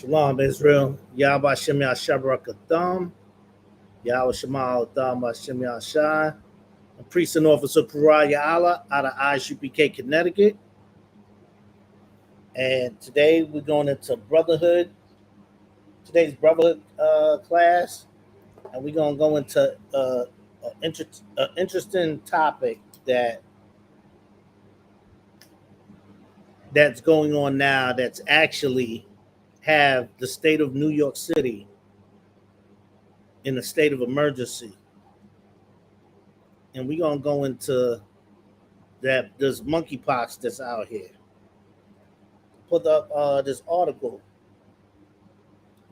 Shalom, Israel. Yahweh Shem Yashabarakatham. Yahweh Shemal Tham Shem Yashai. I'm priest and officer Pariah Allah out of ISUPK, Connecticut. And today we're going into brotherhood. Today's brotherhood class. And we're going to go into an interesting topic that's going on now that's actually have the state of New York City in a state of emergency. And we're going to go into that there's monkeypox that's out here. Put up this article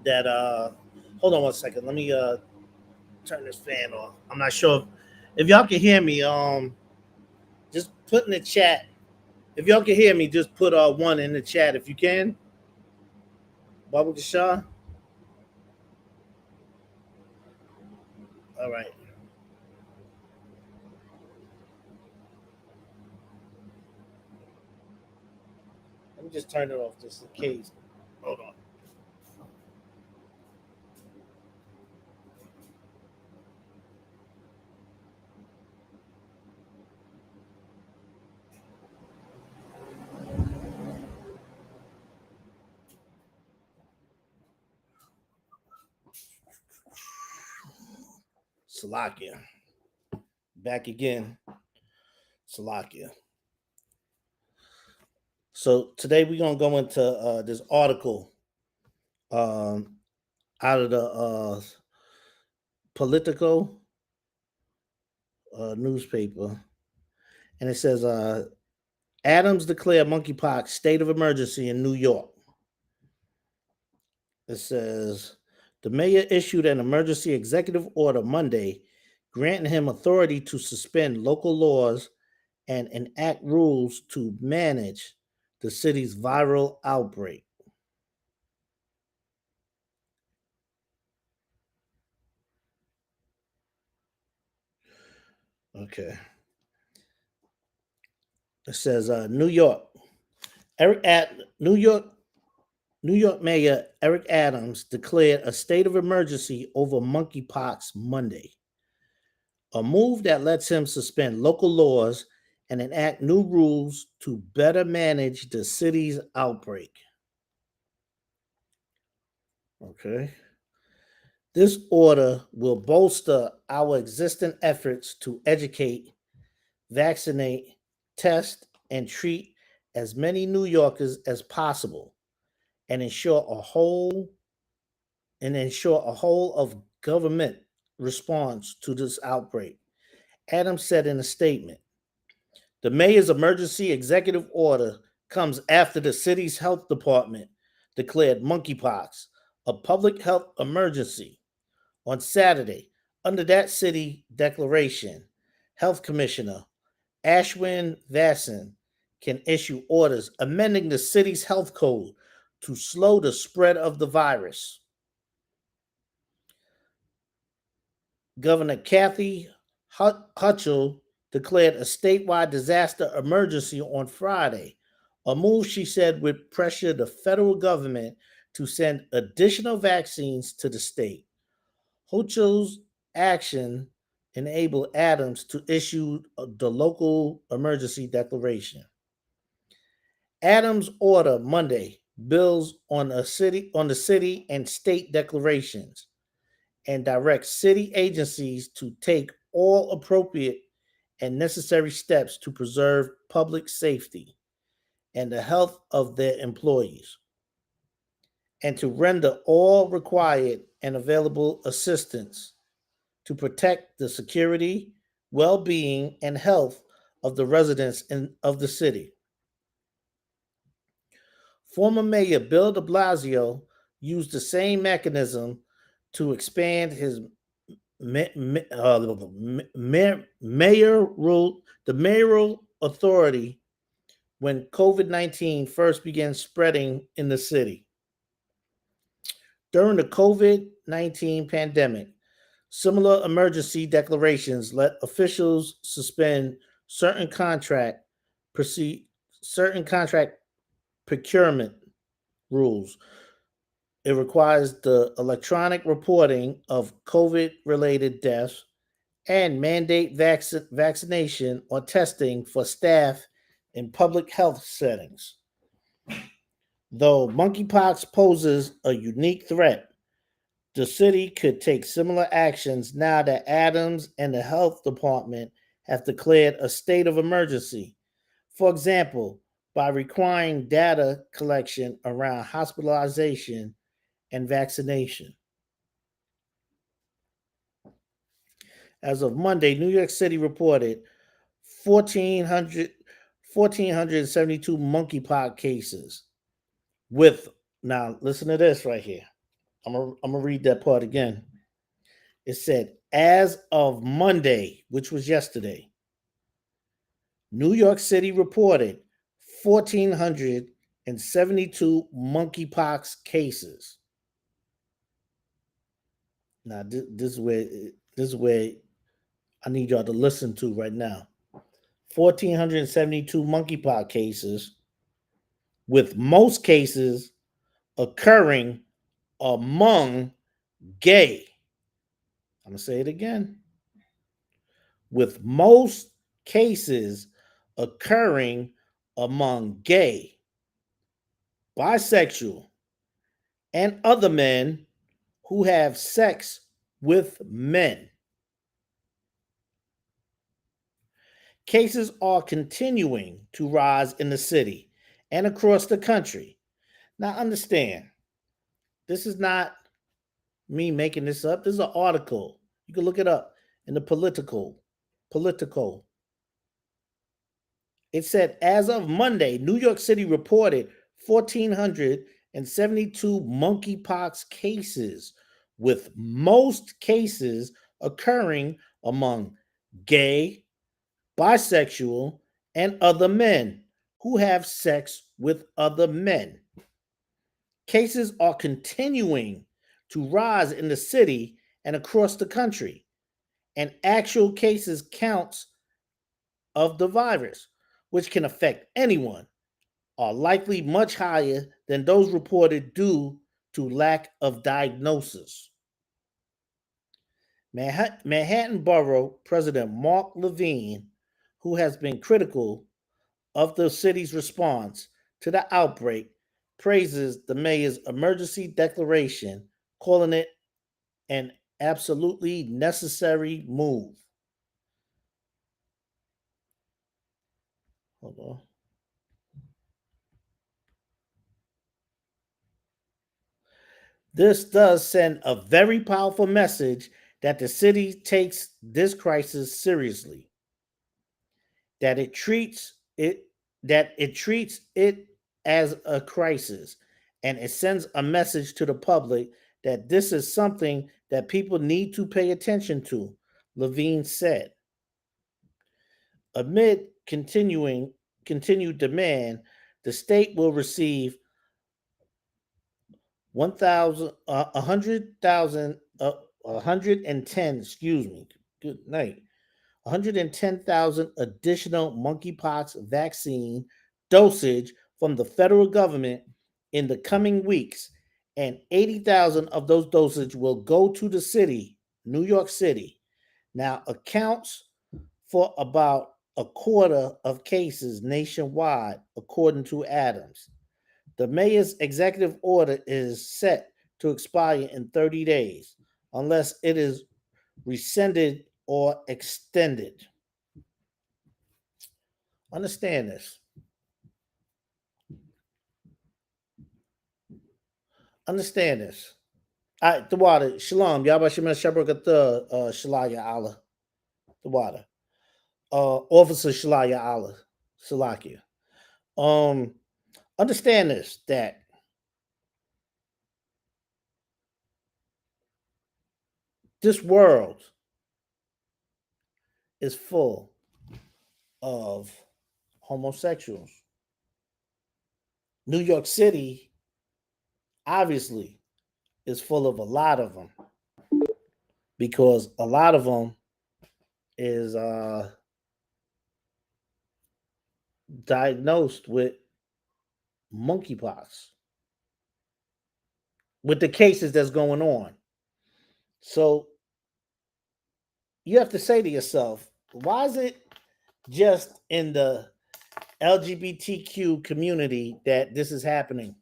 that hold on one second. Let me turn this fan off. I'm not sure if y'all can hear me. Just put in the chat. If y'all can hear me, just put one in the chat if you can. Baba Shah. All right. Let me just turn it off just in case. Hold on. Salakia. Back again. Salakia. So today we're going to go into this article out of the Politico newspaper. And it says, Adams declared monkeypox state of emergency in New York. It says, the mayor issued an emergency executive order Monday, granting him authority to suspend local laws and enact rules to manage the city's viral outbreak. Okay. It says New York. New York Mayor Eric Adams declared a state of emergency over monkeypox Monday, a move that lets him suspend local laws and enact new rules to better manage the city's outbreak. Okay. This order will bolster our existing efforts to educate, vaccinate, test, and treat as many New Yorkers as possible, and ensure a whole of government response to this outbreak, Adams said in a statement. The mayor's emergency executive order comes after the city's health department declared monkeypox a public health emergency on Saturday. Under that city declaration, Health Commissioner Ashwin Vasan can issue orders amending the city's health code to slow the spread of the virus. Governor Kathy Hochul declared a statewide disaster emergency on Friday, a move she said would pressure the federal government to send additional vaccines to the state. Hochul's action enabled Adams to issue the local emergency declaration. Adams' order Monday builds on the city and state declarations and directs city agencies to take all appropriate and necessary steps to preserve public safety and the health of their employees, and to render all required and available assistance to protect the security, well-being, and health of the residents of the city. Former Mayor Bill de Blasio used the same mechanism to expand his mayoral authority when COVID-19 first began spreading in the city. During the COVID-19 pandemic, similar emergency declarations let officials suspend certain contract procurement rules, It requires the electronic reporting of COVID related deaths and mandate vaccination or testing for staff in public health settings. Though monkeypox poses a unique threat, the city could take similar actions now that Adams and the health department have declared a state of emergency. For example, by requiring data collection around hospitalization and vaccination. As of Monday, New York City reported 1,400 1,472 monkeypox cases with, now listen to this right here. I'm gonna read that part again. It said, as of Monday, which was yesterday, New York City reported 1,472 monkeypox cases. Now, this is where I need y'all to listen to right now. 1,472 monkeypox cases, with most cases occurring among gay. I'm going to say it again. With most cases occurring among gay, bisexual, and other men who have sex with men. Cases are continuing to rise in the city and across the country. Now, understand, this is not me making this up. This is an article. You can look it up in the Politico. It said, as of Monday, New York City reported 1,472 monkeypox cases, with most cases occurring among gay, bisexual, and other men who have sex with other men. Cases are continuing to rise in the city and across the country, and actual cases counts of the virus, which can affect anyone, are likely much higher than those reported due to lack of diagnosis. Manhattan Borough President Mark Levine, who has been critical of the city's response to the outbreak, praises the mayor's emergency declaration, calling it an absolutely necessary move. Hold on. This does send a very powerful message that the city takes this crisis seriously, that it treats it as a crisis, and it sends a message to the public that this is something that people need to pay attention to, Levine said. Amid continued demand, the state will receive 1,000, 100,000, 110, excuse me, good night, 110,000 additional monkeypox vaccine dosage from the federal government in the coming weeks, and 80,000 of those dosage will go to the city, New York City. Now accounts for about a quarter of cases nationwide, according to Adams. The mayor's executive order is set to expire in 30 days unless it is rescinded or extended. Understand this. Understand this. All right, the water. Shalom. Yabashima Shabrakata Shalaya Allah. The water. Officer Shalaya Allah. Salakia. Um, understand this, that this world is full of homosexuals. New York City, obviously, is full of a lot of them, because a lot of them is diagnosed with monkeypox. with the cases that's going on. So you have to say to yourself, why is it just in the LGBTQ community that this is happening?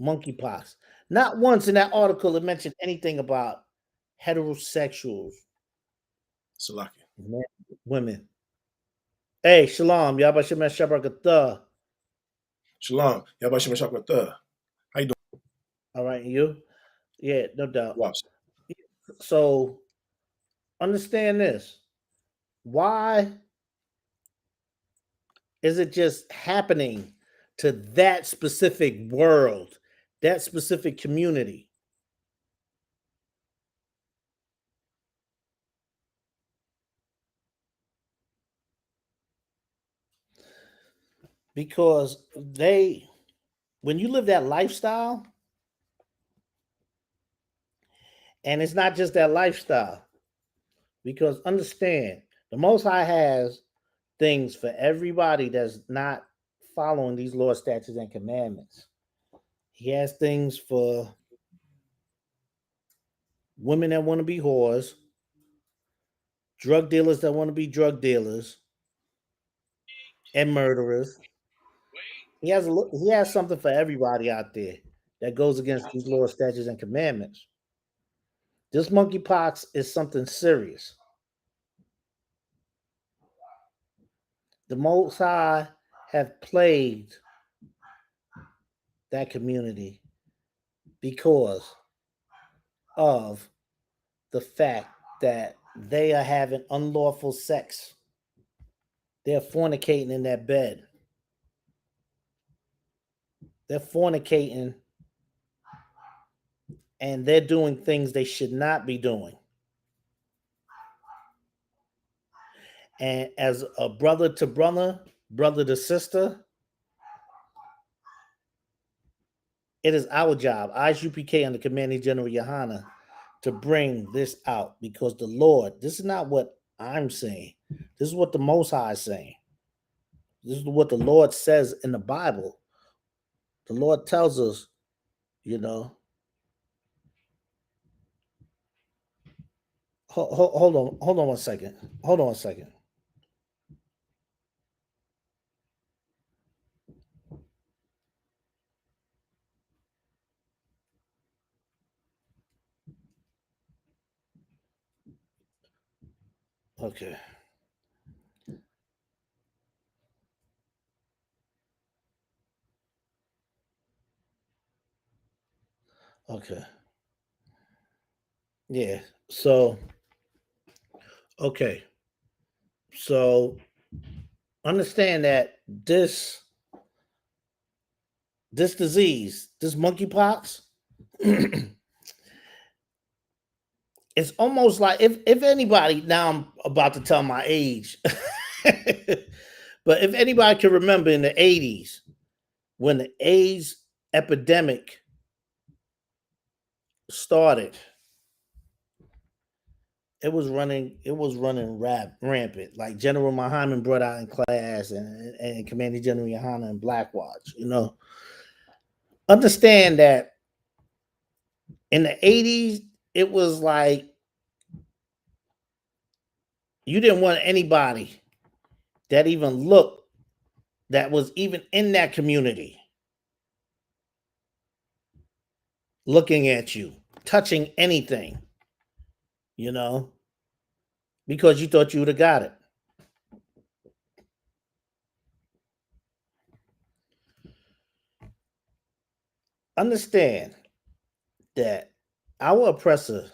Monkeypox. Not once in that article it mentioned anything about heterosexuals, Salaki. men, women. Hey, shalom, Yabashim Shabrakatah. Shalom. Yabashim Shakwatha. How you doing? All right, and you? Yeah, no doubt. Watch. So understand this. Why is it just happening to that specific world, that specific community? Because when you live that lifestyle, and it's not just that lifestyle, because understand, the Most High has things for everybody that's not following these laws, statutes, and commandments. He has things for women that want to be whores, drug dealers that want to be drug dealers, and murderers. He has something for everybody out there that goes against these laws, statutes, and commandments. This monkeypox is something serious. The Most High have plagued that community because of the fact that they are having unlawful sex. They're fornicating in that bed. They're fornicating and they're doing things they should not be doing. And as a brother to brother, brother to sister, it is our job, ISUPK and the Commanding General Yohana, to bring this out because the Lord, this is not what I'm saying. This is what the Most High is saying. This is what the Lord says in the Bible. The Lord tells us, you know, hold on one second. Hold on a second. Okay. Okay. Yeah. So, okay. So understand that this disease, this monkeypox, it's almost like if anybody, now I'm about to tell my age, but if anybody can remember in the 80s when the AIDS epidemic started, it was running rampant. Like General Muhammad brought out in class and Commanding General Yohana and Blackwatch, understand that in the 80s, it was like you didn't want anybody that even looked that was even in that community looking at you, touching anything, you know, because you thought you would have got it. Understand that our oppressor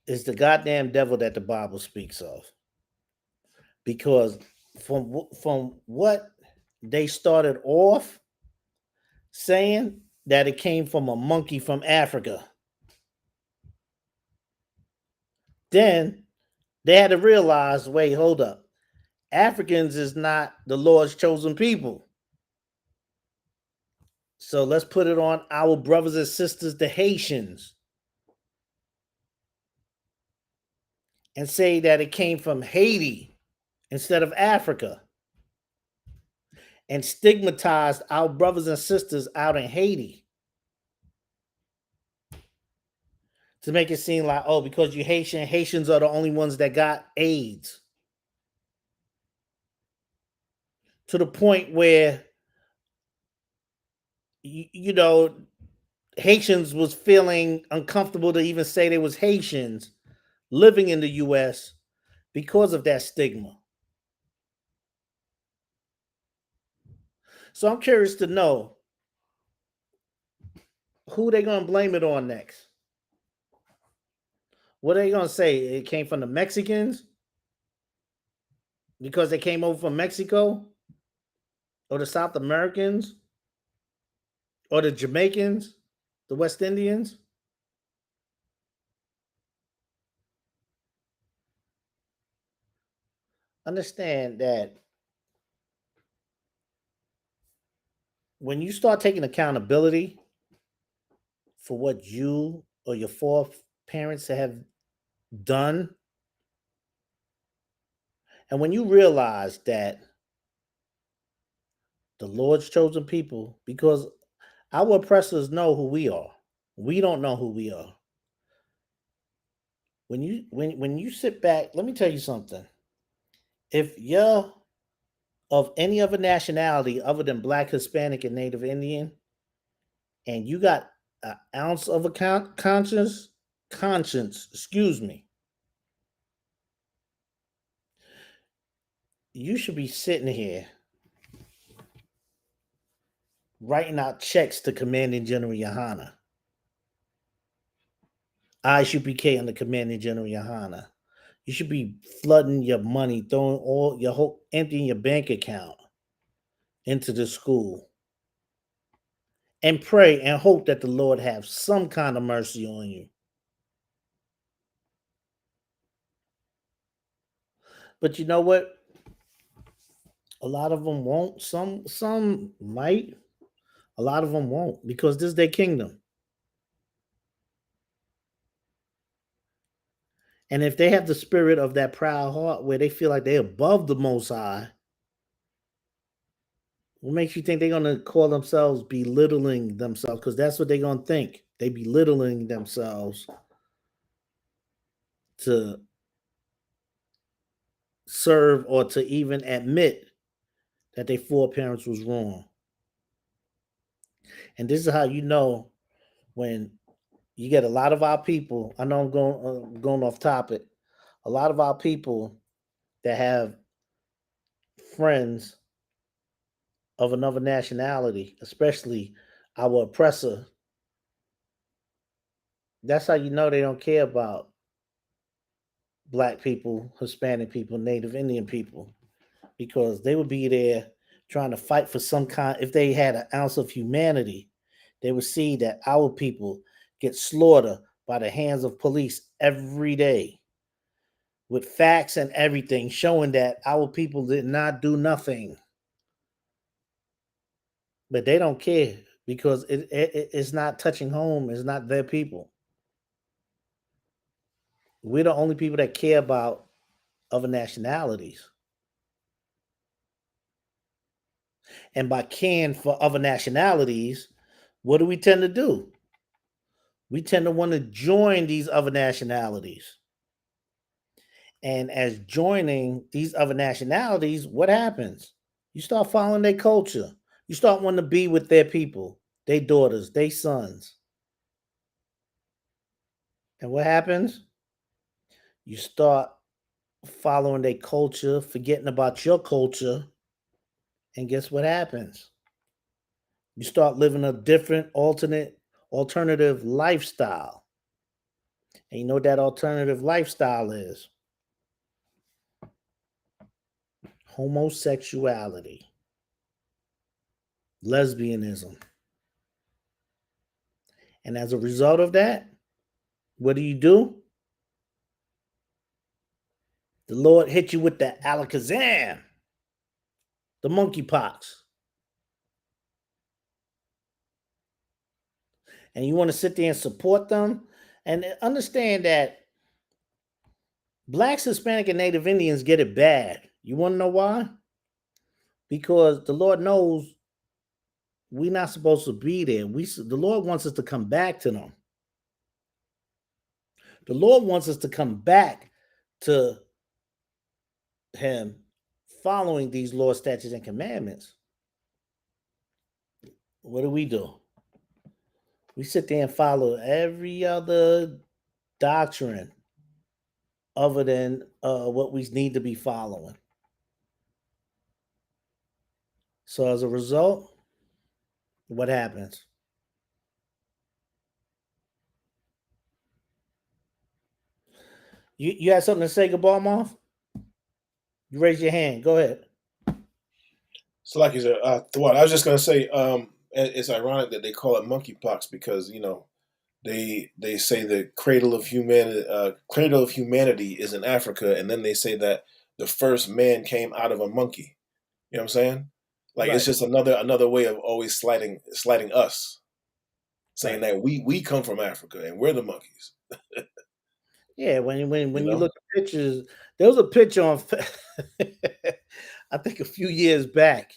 is the goddamn devil that the Bible speaks of. Because from what they started off saying that it came from a monkey from Africa, then they had to realize, wait, hold up. Africans is not the Lord's chosen people. So let's put it on our brothers and sisters, the Haitians, and say that it came from Haiti instead of Africa. and stigmatized our brothers and sisters out in Haiti to make it seem like, oh, because you're Haitian, Haitians are the only ones that got AIDS. To the point where, you know, Haitians was feeling uncomfortable to even say they was Haitians living in the US because of that stigma. So I'm curious to know who they gonna blame it on next. What are they gonna say? It came from the Mexicans because they came over from Mexico, or the South Americans, or the Jamaicans, the West Indians? Understand that when you start taking accountability for what you or your foreparents have done, and when you realize that the Lord's chosen people, because our oppressors know who we are, we don't know who we are. When you sit back, let me tell you something. If you're of any other nationality other than Black, Hispanic, and Native Indian, and you got an ounce of a conscience, excuse me, you should be sitting here writing out checks to Commanding General Yohana, ISUPK under Commanding General Yohana. You should be flooding your money, throwing all your whole, emptying your bank account into the school, and pray and hope that the Lord have some kind of mercy on you. But you know what? A lot of them won't. Some might. A lot of them won't, because this is their kingdom. And if they have the spirit of that proud heart where they feel like they're above the Most High, what makes you think they're gonna call themselves belittling themselves? Because that's what they're gonna think. They belittling themselves to serve or to even admit that their foreparents was wrong. And this is how you know when you get a lot of our people. I know I'm going off topic. A lot of our people that have friends of another nationality, especially our oppressor, that's how you know they don't care about Black people, Hispanic people, Native Indian people, because they would be there trying to fight for some kind. If they had an ounce of humanity, they would see that our people get slaughtered by the hands of police every day, with facts and everything showing that our people did not do nothing. But they don't care because it's not touching home. It's not their people. We're the only people that care about other nationalities. And by caring for other nationalities, what do we tend to do? We tend to want to join these other nationalities. And as joining these other nationalities, what happens? You start following their culture. You start wanting to be with their people, their daughters, their sons. And what happens? You start following their culture, forgetting about your culture. And guess what happens? You start living a different, alternative lifestyle. And you know what that alternative lifestyle is? Homosexuality, lesbianism. And as a result of that, what do? The Lord hit you with the alakazam, the monkeypox. And you want to sit there and support them and understand that Blacks, Hispanic, and Native Indians get it bad. You want to know why? because the Lord knows we're not supposed to be there. The Lord wants us to come back to them. The Lord wants us to come back to Him, following these laws, statutes, and commandments. What do? We sit there and follow every other doctrine other than what we need to be following. So as a result, what happens? You had something to say, Gabalmoff? You raise your hand. Go ahead. So, like you said, Thwart, I was just gonna say, it's ironic that they call it monkeypox because they say the cradle of humanity is in Africa, and then they say that the first man came out of a monkey. You know what I'm saying? Like it's Right. just another way of always slighting us, saying Right. that we come from Africa and we're the monkeys. Yeah, You when you know? look at pictures, there was a picture on I think a few years back,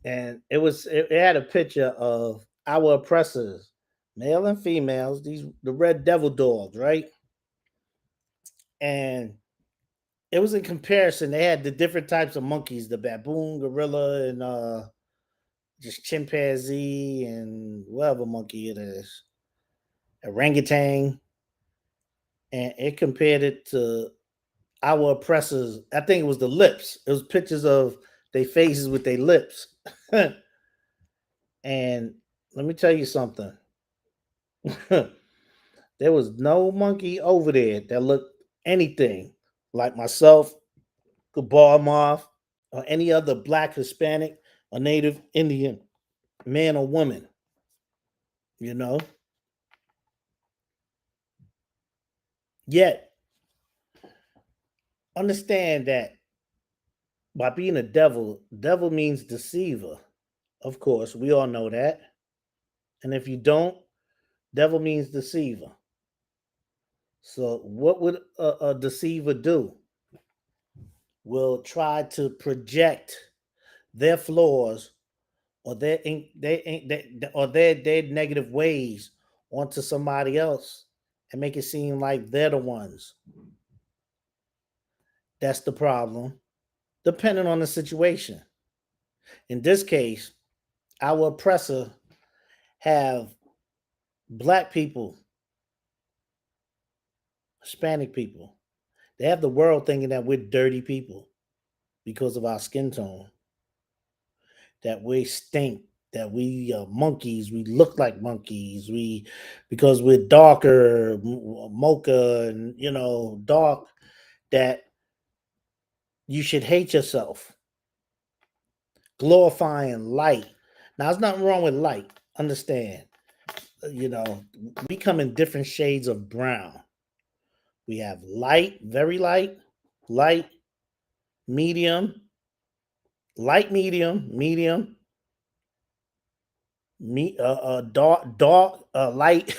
and it had a picture of our oppressors, male and females, the red devil dogs, right? And it was in comparison. They had the different types of monkeys, the baboon, gorilla, and just chimpanzee and whatever monkey it is, orangutan, and it compared it to our oppressors. I think it was the lips. It was pictures of their faces with their lips. And let me tell you something. There was no monkey over there that looked anything like myself, Gabor Moth, or any other black, Hispanic, or Native Indian man or woman. You know, yet understand that by being a devil means deceiver. Of course, we all know that. And if you don't, devil means deceiver. So, what would a deceiver do? Will try to project their flaws or their negative ways onto somebody else and make it seem like they're the ones. That's the problem, depending on the situation. In this case, our oppressor have black people, Hispanic people. They have the world thinking that we're dirty people because of our skin tone, that we stink, that we are monkeys, we look like monkeys, we because we're darker, mocha, and dark, that you should hate yourself. Glorifying light. Now, there's nothing wrong with light. Understand? We come in different shades of brown. We have light, very light, medium, light, medium, dark, light,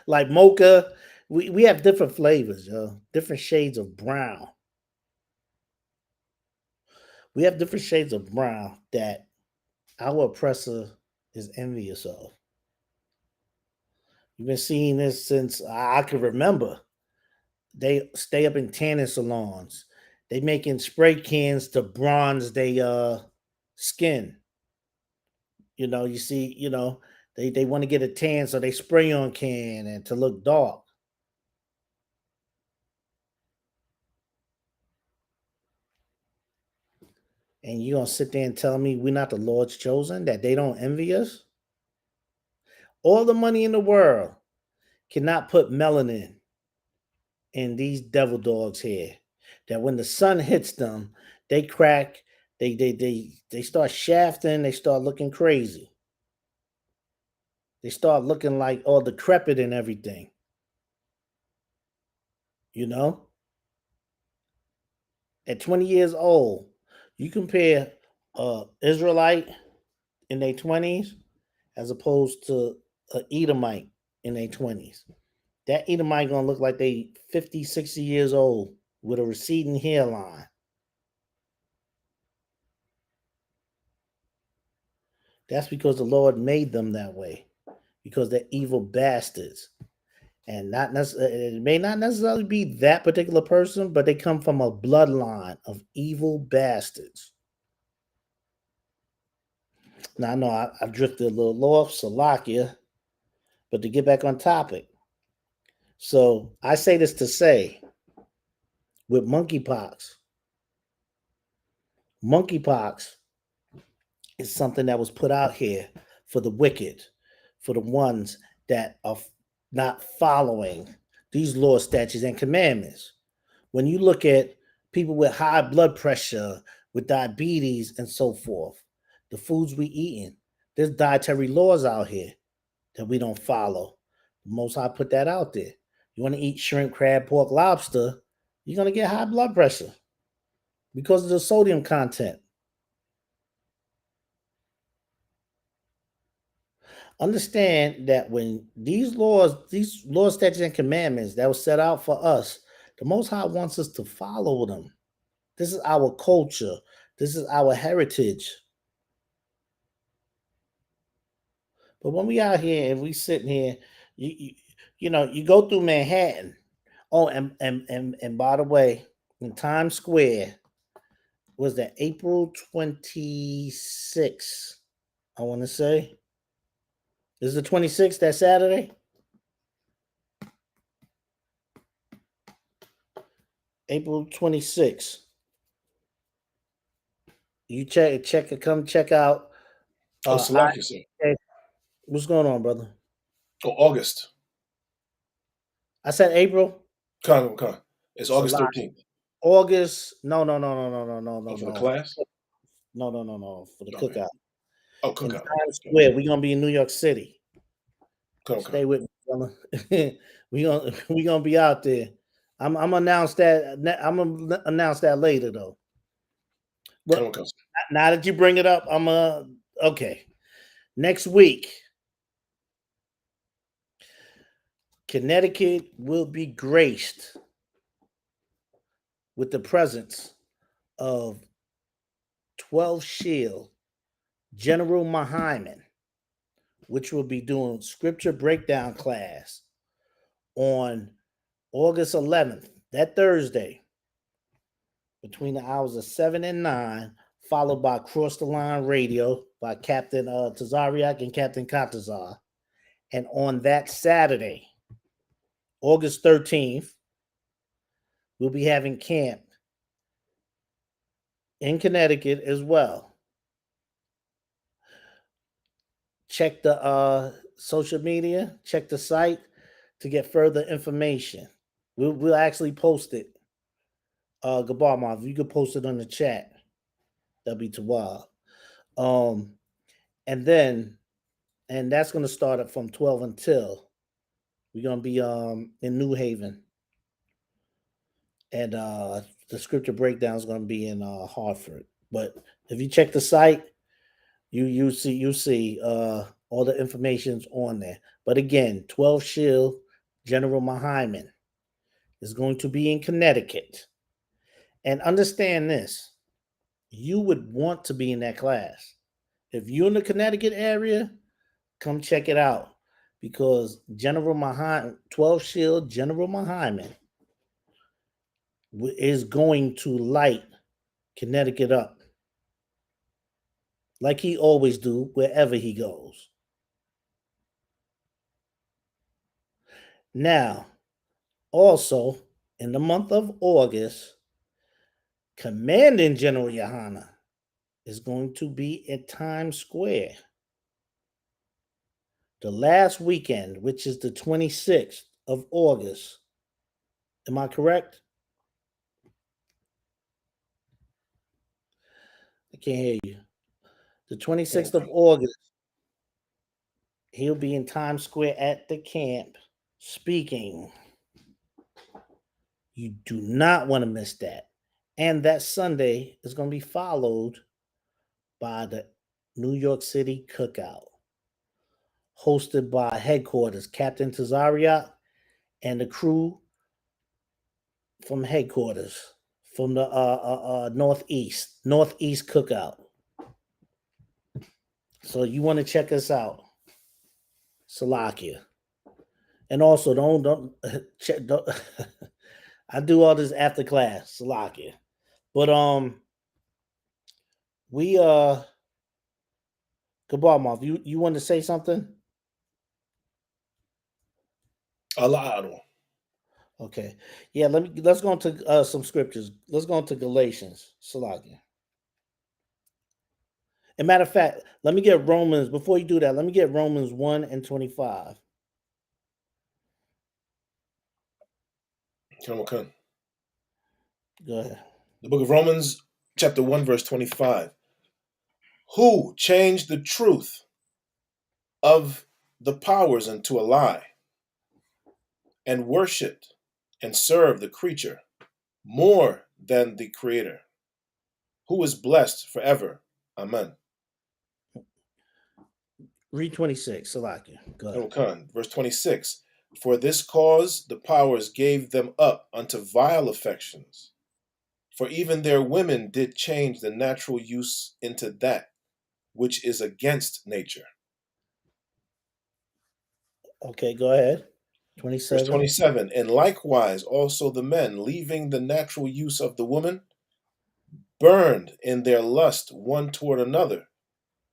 like mocha. We have different flavors, different shades of brown. We have different shades of brown that our oppressor is envious of. You've been seeing this since I can remember. They stay up in tanning salons. They making spray cans to bronze their skin. You see, they want to get a tan, so they spray on can and to look dark. And you gonna sit there and tell me we're not the Lord's chosen, that they don't envy us? All the money in the world cannot put melanin in these devil dogs here. That when the sun hits them, they crack, they start shafting, they start looking crazy. They start looking like all decrepit and everything. You know? At 20 years old, you compare Israelite in their 20s as opposed to a Edomite in their 20s. That Edomite gonna look like they 50, 60 years old with a receding hairline. That's because the Lord made them that way, because they're evil bastards. And not necessarily, it may not necessarily be that particular person, but they come from a bloodline of evil bastards. Now I know I've drifted a little off, Salakia, but to get back on topic. So I say this to say, with monkeypox is something that was put out here for the wicked, for the ones that are not following these laws, statutes, and commandments. When you look at people with high blood pressure, with diabetes, and so forth, the foods we eating, there's dietary laws out here that we don't follow. The Most High put that out there. You want to eat shrimp, crab, pork, lobster, you're going to get high blood pressure because of the sodium content. Understand that when these laws, statutes, and commandments that were set out for us, the Most High wants us to follow them. This is our culture. This is our heritage. But when we out here and we sitting here, you go through Manhattan. Oh, and by the way, in Times Square was that April 26th. I want to say. Is the 26th that Saturday? April 26th. You come check out. Salaki, sir. What's going on, brother? Oh, August. I said April. Con. It's August Salaki. 13th. August. No. Oh, for the class? No. For the Okay. cookout. Oh, In cookout. Times Square, we're gonna be in New York City. Stay Con. with me, brother. we gonna be out there. I'm gonna announce that. I'm gonna announce that later, though. But Con. now that you bring it up, okay. Next week, Connecticut will be graced with the presence of 12 Shield General Mahyman, which will be doing scripture breakdown class on August 11th, that Thursday, between the hours of 7 and 9, followed by Cross the Line Radio by Captain Tazariak and Captain Katazar. And on that Saturday, August 13th, we'll be having camp in Connecticut as well. Check the social media, check the site to get further information. We'll actually post it. Gabar, if you could post it on the chat, that'd be too wild. And that's going to start at from 12 until we're going to be in New Haven, and the scripture breakdown is going to be in Hartford. But if you check the site, you see all the information's on there. But again, 12 Shield General Mahyman is going to be in Connecticut. And understand this, you would want to be in that class. If you're in the Connecticut area, come check it out, because General Mahyman, 12 Shield General Mahyman, is going to light Connecticut up like he always do wherever he goes. Now, also in the month of August, Commanding General Yohana is going to be at Times Square the last weekend, which is the 26th of August. Am I correct? I can't hear you. The 26th of August, he'll be in Times Square at the camp speaking. You do not want to miss that. And that Sunday is going to be followed by the New York City Cookout, hosted by headquarters, Captain Tazariak and the crew from headquarters, from the Northeast Cookout. So you want to check us out, Salakia. And also don't check don't I do all this after class, Salakia. But we Kabalmov, you want to say something? Allah. Okay. Yeah, let's go into some scriptures. Let's go into Galatians, Salakia. And matter of fact, let me get Romans, before you do that, let me get Romans 1 and 25. Come on. Go ahead. The book of Romans, chapter 1, verse 25. Who changed the truth of the powers into a lie, and worshipped and served the creature more than the Creator, who is blessed forever. Amen. Read 26, Salakia. Go ahead. Verse 26. For this cause the powers gave them up unto vile affections. For even their women did change the natural use into that which is against nature. Okay, go ahead. Verse 27. 27. And likewise also the men, leaving the natural use of the woman, burned in their lust one toward another,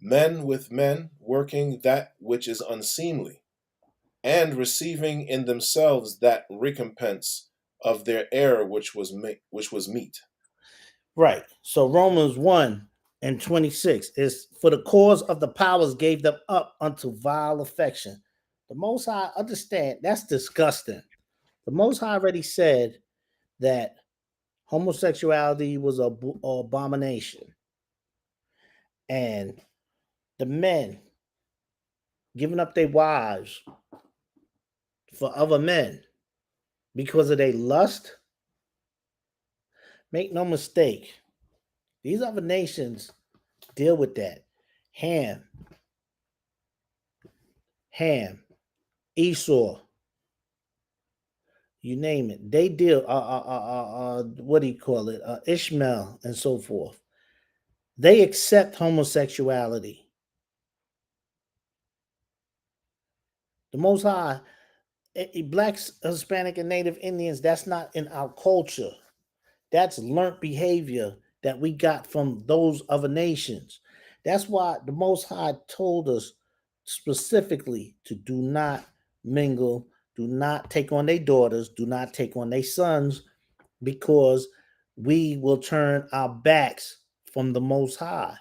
men with men, working that which is unseemly, and receiving in themselves that recompense of their error which was meet. Right. So Romans 1 and 26 is for the cause of the powers gave them up unto vile affection. The Most High, understand, that's disgusting. The Most High already said that homosexuality was a abomination. And the men giving up their wives for other men because of their lust, make no mistake, these other nations deal with that. Ham, Esau, you name it. They deal, what do you call it? Ishmael and so forth. They accept homosexuality. The Most High, blacks, Hispanic, and Native Indians, that's not in our culture. That's learned behavior that we got from those other nations. That's why the Most High told us specifically to do not mingle, do not take on their daughters, do not take on their sons, because we will turn our backs from the Most High.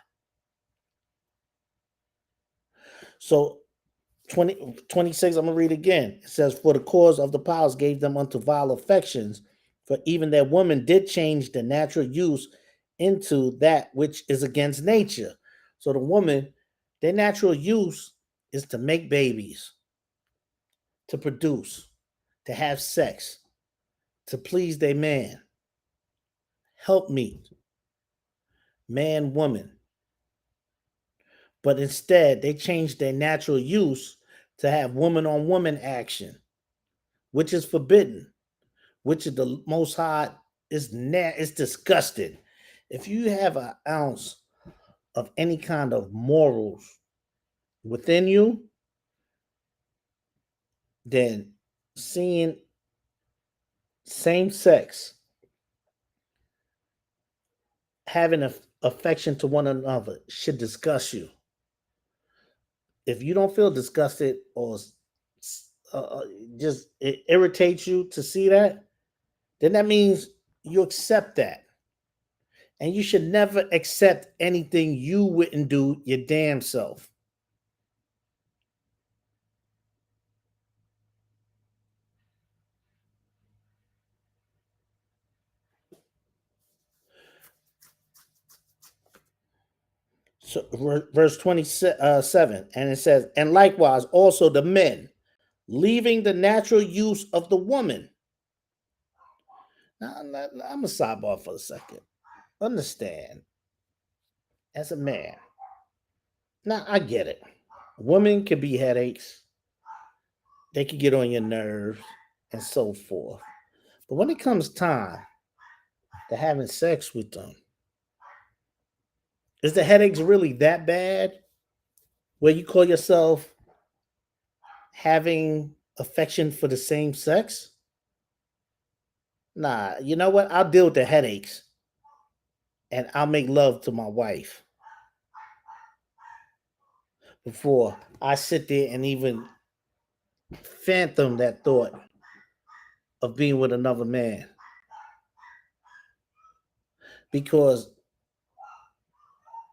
So 26, I'm going to read again. It says, for the cause of the powers gave them unto vile affections, for even their women did change the natural use into that which is against nature. So the woman, their natural use is to make babies, to produce, to have sex, to please their man, help meet, man, woman. But instead, they changed their natural use to have woman on woman action, which is forbidden, which is the Most High is it's disgusting. If you have an ounce of any kind of morals within you, then seeing same sex having an affection to one another should disgust you. If you don't feel disgusted or just it irritates you to see that, then that means you accept that. And you should never accept anything you wouldn't do your damn self. So verse 27, and it says, and likewise also the men, leaving the natural use of the woman. Now, I'm going to sidebar for a second. Understand, as a man, now I get it. Women can be headaches. They can get on your nerves and so forth. But when it comes time to having sex with them, is the headaches really that bad? where you call yourself having affection for the same sex? Nah, you know what? I'll deal with the headaches and I'll make love to my wife before I sit there and even phantom that thought of being with another man. Because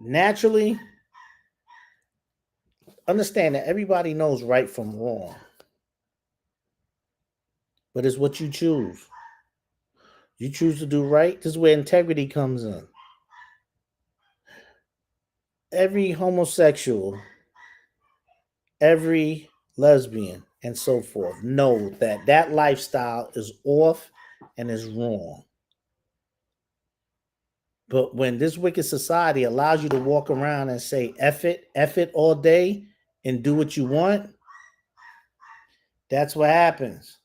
naturally, understand that everybody knows right from wrong, but it's what you choose. You choose to do right. This is where integrity comes in. Every homosexual, every lesbian, and so forth know that that lifestyle is off and is wrong. But when this wicked society allows you to walk around and say F it all day and do what you want, that's what happens.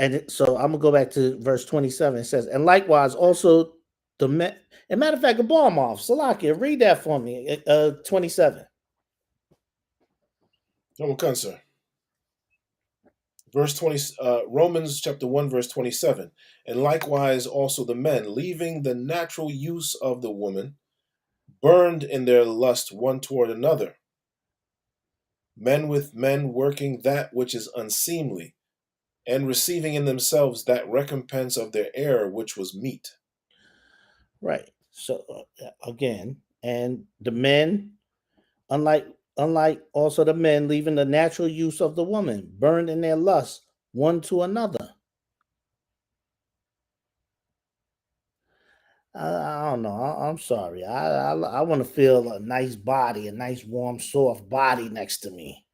And so I'm gonna go back to verse 27. It says, and likewise also the men. And matter of fact, a bomb off. Salakia, read that for me. 27. Come, sir. Verse 20, Romans chapter 1, verse 27. And likewise also the men, leaving the natural use of the woman, burned in their lust one toward another, men with men working that which is unseemly, and receiving in themselves that recompense of their error which was meet. Right. So again, and the men, unlike also the men, leaving the natural use of the woman, burned in their lust one to another. I don't know. I'm sorry. I want to feel a nice body, a nice warm, soft body next to me.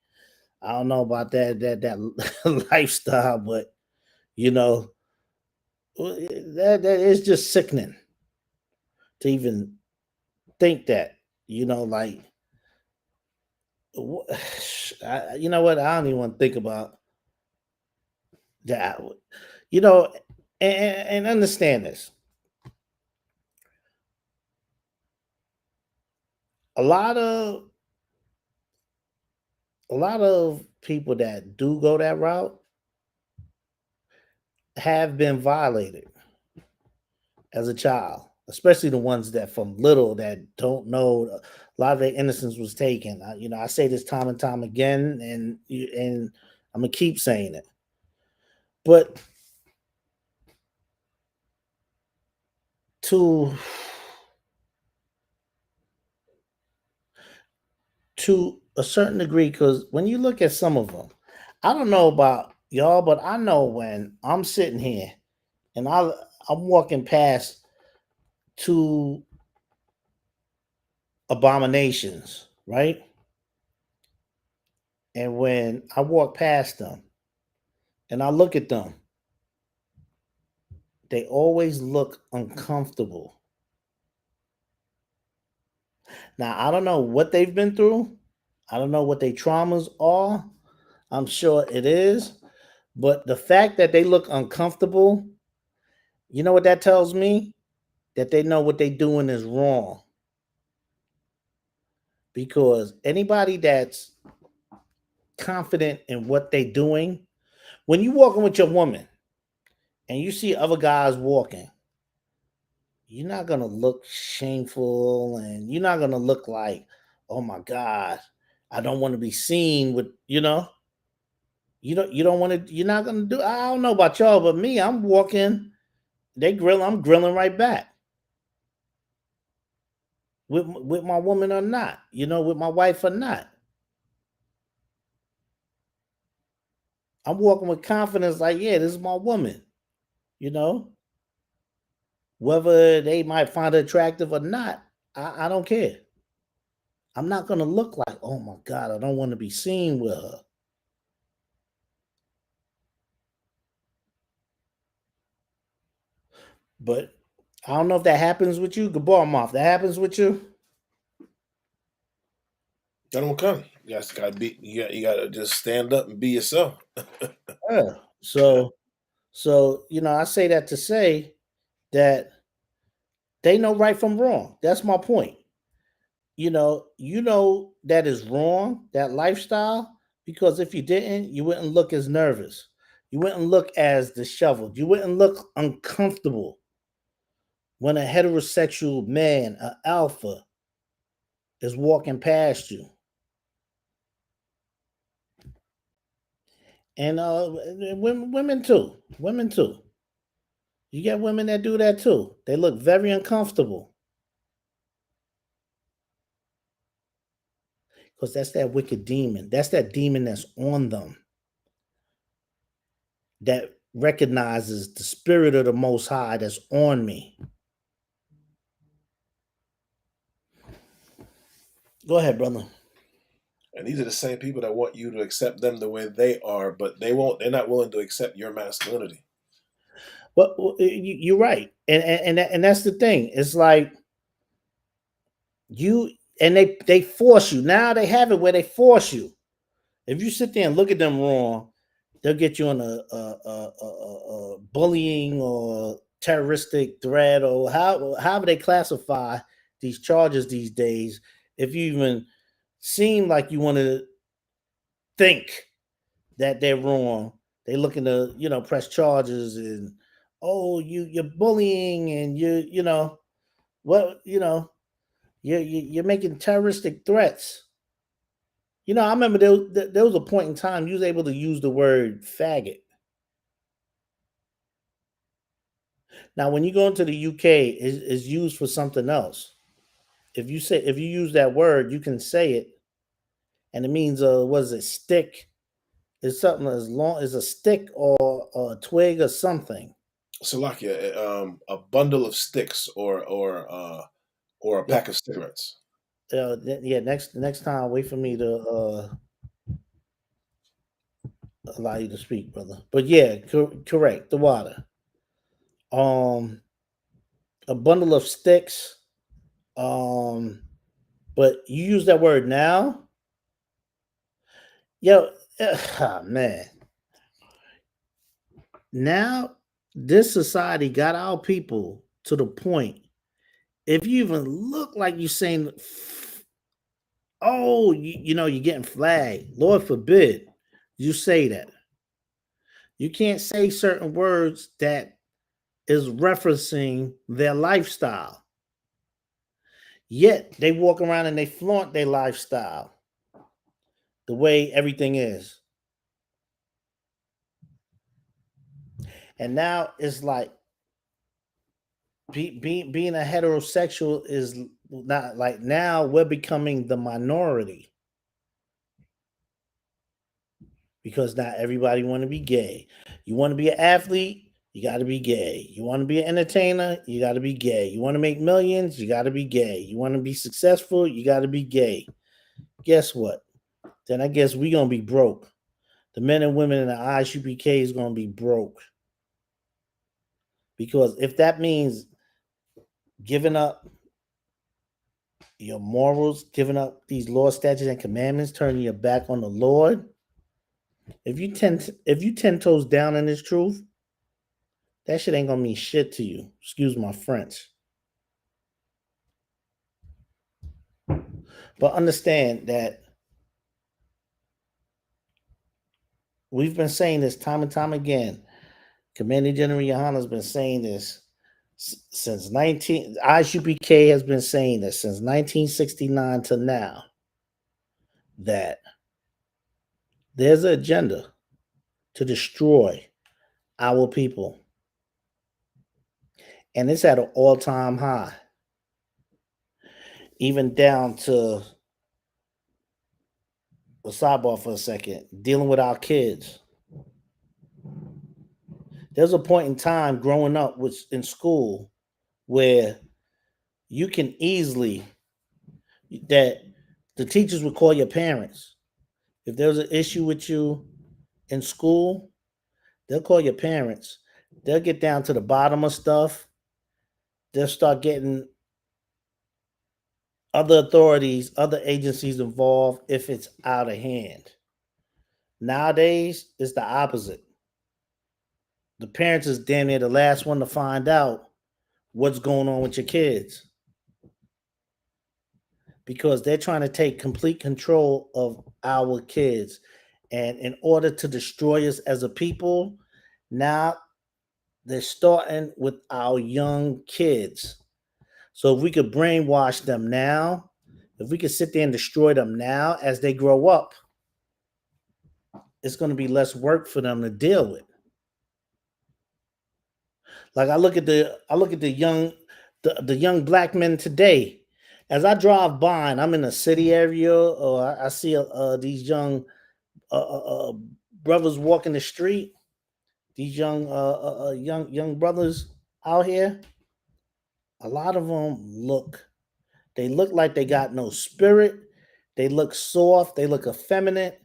I don't know about that lifestyle, but you know that is just sickening to even think that. You know, like you know what? I don't even want to think about that. You know, and understand this. A lot of a lot of people that do go that route have been violated as a child, especially the ones that from little that don't know a lot of their innocence was taken. You know, I say this time and time again, and I'm gonna keep saying it. But to to a certain degree, because when you look at some of them, I don't know about y'all, but I know when I'm sitting here and I'm walking past two abominations, right? And when I walk past them and I look at them, they always look uncomfortable. Now, I don't know what they've been through. I don't know what their traumas are. I'm sure it is. But the fact that they look uncomfortable, you know what that tells me? That they know what they're doing is wrong. Because anybody that's confident in what they're doing, when you're walking with your woman and you see other guys walking, you're not gonna look shameful and you're not gonna look like, oh my God, I don't want to be seen with, you don't want to, you're not gonna do, I don't know about y'all, but me, I'm walking, I'm grilling right back. With my woman or not, with my wife or not. I'm walking with confidence, like, yeah, this is my woman, you know. Whether they might find her attractive or not, I don't care. I'm not gonna look like, oh my God, I don't want to be seen with her. But I don't know if that happens with you. Gabar Moff, that happens with you? That don't come. You gotta just stand up and be yourself. Yeah. So I say that to say that they know right from wrong. That's my point. you know that is wrong, that lifestyle, because if you didn't, you wouldn't look as nervous. You wouldn't look as disheveled. You wouldn't look uncomfortable when a heterosexual man, an alpha, is walking past you. And women too. Women too. You get women that do that too. They look very uncomfortable because that's that wicked demon. That's that demon that's on them that recognizes the spirit of the Most High that's on me. Go ahead, brother. And these are the same people that want you to accept them the way they are, but they won't. They're not willing to accept your masculinity. Well, you're right, and that's the thing. It's like you and they force you. Now they have it where they force you. If you sit there and look at them wrong, they'll get you on a bullying or terroristic threat or however they classify these charges these days. If you even seem like you want to think that they're wrong, they looking to press charges and you're bullying and what you're making terroristic threats. I remember there was a point in time you was able to use the word faggot. Now, when you go into the UK, it's used for something else. If you use that word, you can say it, and it means what is it? Stick. It's something as long as a stick or a twig or something. Salakia, a bundle of sticks or a Yeah, pack of cigarettes. yeah. Next time, wait for me to allow you to speak, brother. But yeah, correct. The water. Um, a bundle of sticks. Um, but you use that word now, yo. Man, now this society got our people to the point. If you even look like you saying, "Oh, you're getting flagged," Lord forbid you say that. You can't say certain words that is referencing their lifestyle. Yet they walk around and they flaunt their lifestyle, the way everything is. And now it's like being a heterosexual is not like, now we're becoming the minority because not everybody want to be gay. You want to be an athlete, you got to be gay. You want to be an entertainer, you got to be gay. You want to make millions, you got to be gay. You want to be successful, you got to be gay. Guess what? Then I guess we gonna be broke. The men and women in the ISUPK is gonna be broke because if that means giving up your morals, giving up these law, statutes, and commandments, turning your back on the Lord. If you 10 toes down in this truth, that shit ain't gonna mean shit to you. Excuse my French. But understand that we've been saying this time and time again. Commander General Yohana's been saying this since 19 ISUPK has been saying this since 1969 to now, that there's an agenda to destroy our people. And it's at an all-time high. Even down to a sidebar for a second, dealing with our kids. There's a point in time growing up in school where you can easily, that the teachers would call your parents. If there's an issue with you in school, they'll call your parents. They'll get down to the bottom of stuff. They'll start getting other authorities, other agencies involved if it's out of hand. Nowadays, it's the opposite. The parents is damn near the last one to find out what's going on with your kids. because they're trying to take complete control of our kids. And in order to destroy us as a people, now they're starting with our young kids. So if we could brainwash them now, if we could sit there and destroy them now as they grow up, it's going to be less work for them to deal with. Like I look at the young black men today. As I drive by and I'm in a city area, or I see these young uh, brothers walking the street, these young brothers out here, a lot of them look like they got no spirit. They look soft. They look effeminate.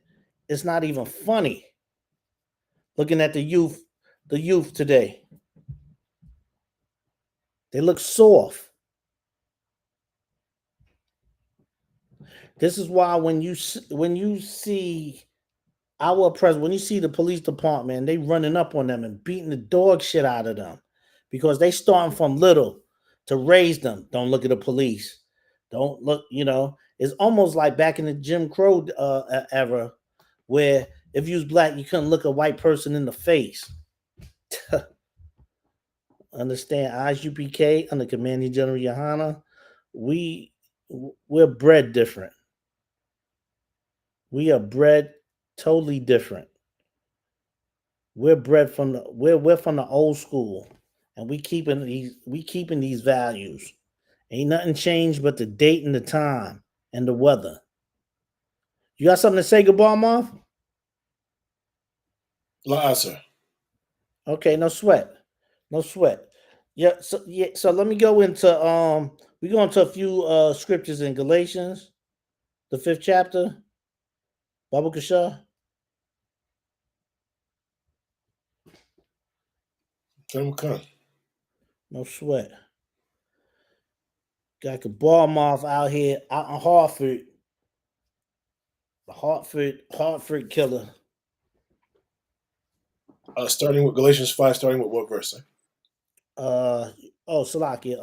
It's not even funny looking at the youth today. They look soft. This is why when you see our president, when you see the police department, they running up on them and beating the dog shit out of them because they starting from little to raise them. Don't look at the police. Don't look. It's almost like back in the Jim Crow era, where if you was black, you couldn't look a white person in the face. Understand? ISUPK under Commanding General Yohana, we we're bred different. We are bred totally different. We're from the old school, and we keeping these values. Ain't nothing changed but the date and the time and the weather. You got something to say, goodbye, Marv? Sir. Okay, no sweat, no sweat. So let me go into we go into a few scriptures in Galatians, the 5th chapter. Baba Kasha, Come. no sweat. Got a ball moth out here out in Hartford. The Hartford killer. Starting with Galatians 5, starting with what verse? Sir? Salakia.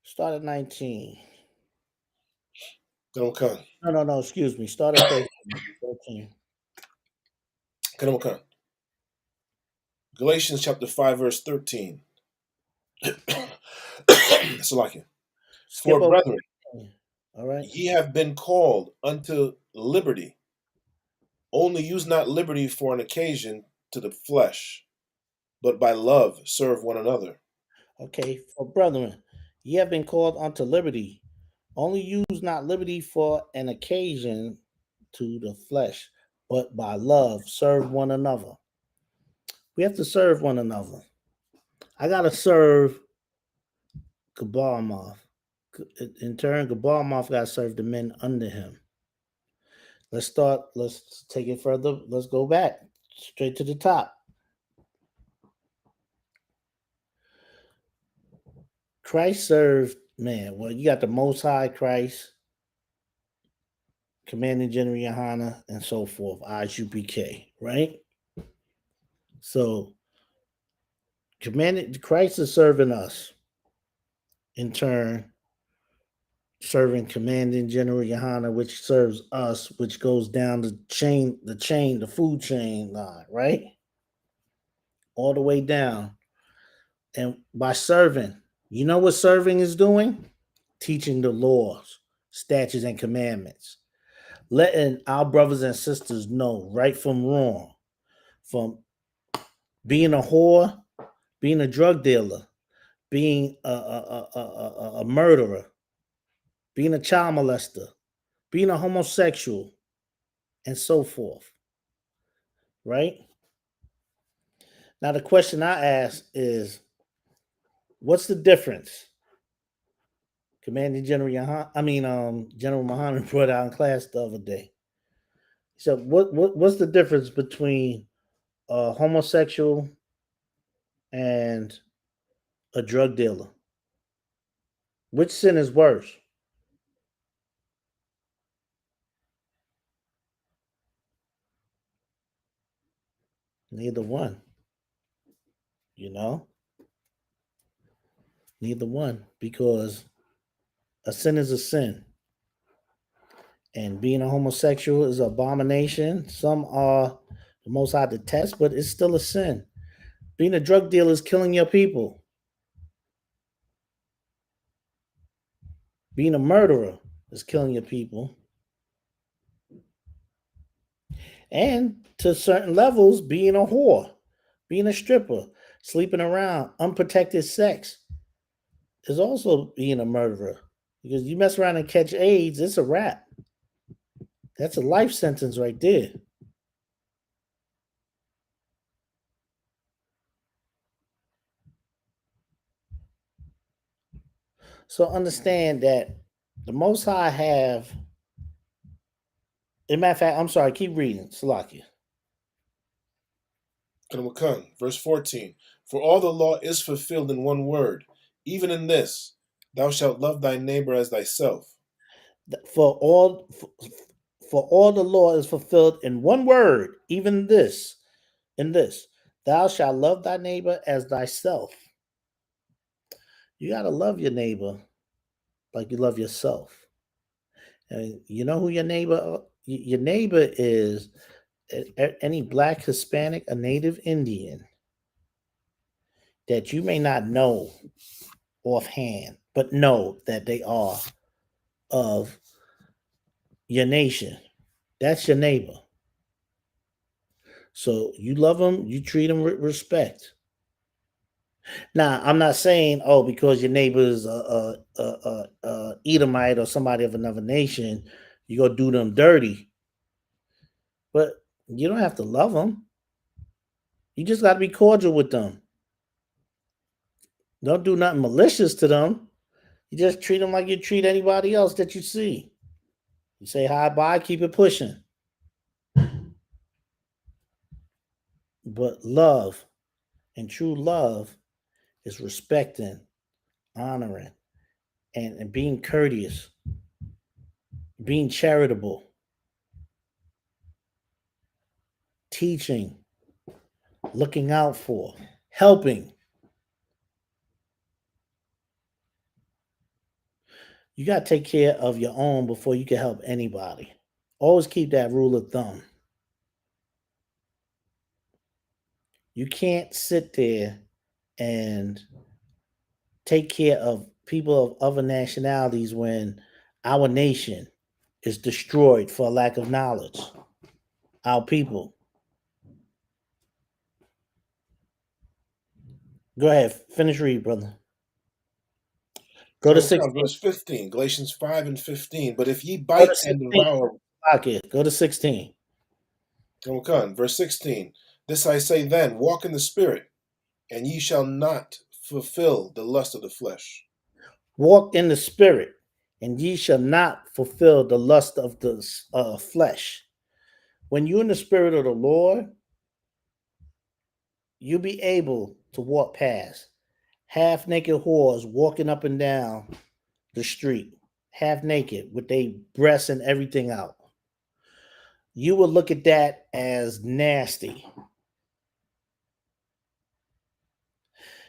Started 19. Come. No, excuse me. Started 13. 13. Come. Galatians chapter 5, verse 13. Salakia. Skip For over. brethren, All right. ye have been called unto liberty. Only use not liberty for an occasion to the flesh, but by love serve one another. Okay. For brethren, ye have been called unto liberty. Only use not liberty for an occasion to the flesh, but by love serve one another. We have to serve one another. I gotta serve Gabarmov. In turn, Gabarmov got to serve the men under him. Let's take it further. Let's go back straight to the top. Christ served man. Well, you got the Most High Christ, Commanding General Yohana, and so forth. ISUPK, right? So, Commanding Christ is serving us. In turn, serving Commanding General Yohana, which serves us, which goes down the food chain line, right? All the way down. And by serving, you know what serving is doing? Teaching the laws, statutes, and commandments. Letting our brothers and sisters know right from wrong, from being a whore, being a drug dealer, being a murderer, being a child molester, being a homosexual, and so forth. Right? Now, the question I ask is, what's the difference? Commanding General General Muhammad brought out in class the other day. So, what's the difference between a homosexual and a drug dealer? Which sin is worse? Neither one. You know. Neither one, because a sin is a sin. And being a homosexual is an abomination. Some are the most high detest, but it's still a sin. Being a drug dealer is killing your people. Being a murderer is killing your people. And to certain levels, being a whore, being a stripper, sleeping around, unprotected sex is also being a murderer. Because you mess around and catch AIDS, it's a wrap. That's a life sentence right there. So understand that the Most High have. As a matter of fact, I'm sorry. Keep reading, Salakia. Verse 14. For all the law is fulfilled in one word, even in this, thou shalt love thy neighbor as thyself. For all the law is fulfilled in one word, even this. In this, thou shalt love thy neighbor as thyself. You gotta love your neighbor like you love yourself. And you know who your neighbor? Your neighbor is any black, Hispanic, a native Indian that you may not know offhand, but know that they are of your nation. That's your neighbor. So you love them, you treat them with respect. Now, I'm not saying, oh, because your neighbor is a Edomite or somebody of another nation, you go do them dirty. But you don't have to love them. You just got to be cordial with them. Don't do nothing malicious to them. You just treat them like you treat anybody else that you see. You say hi, bye, keep it pushing. But love and true love is respecting, honoring, and being courteous, being charitable, teaching, looking out for, helping. You got to take care of your own before you can help anybody. Always keep that rule of thumb. You can't sit there and take care of people of other nationalities when our nation is destroyed for lack of knowledge. Our people. Go ahead, finish read, brother. Go to 16. Verse 15, Galatians 5 and 15. But if ye Go to bite and 16. devour, Go to 16. verse 16. This I say then, walk in the spirit, and ye shall not fulfill the lust of the flesh. Walk in the spirit, and ye shall not fulfill the lust of the flesh. When you're in the spirit of the Lord, you'll be able to walk past half naked whores walking up and down the street, half naked with their breasts and everything out. You will look at that as nasty.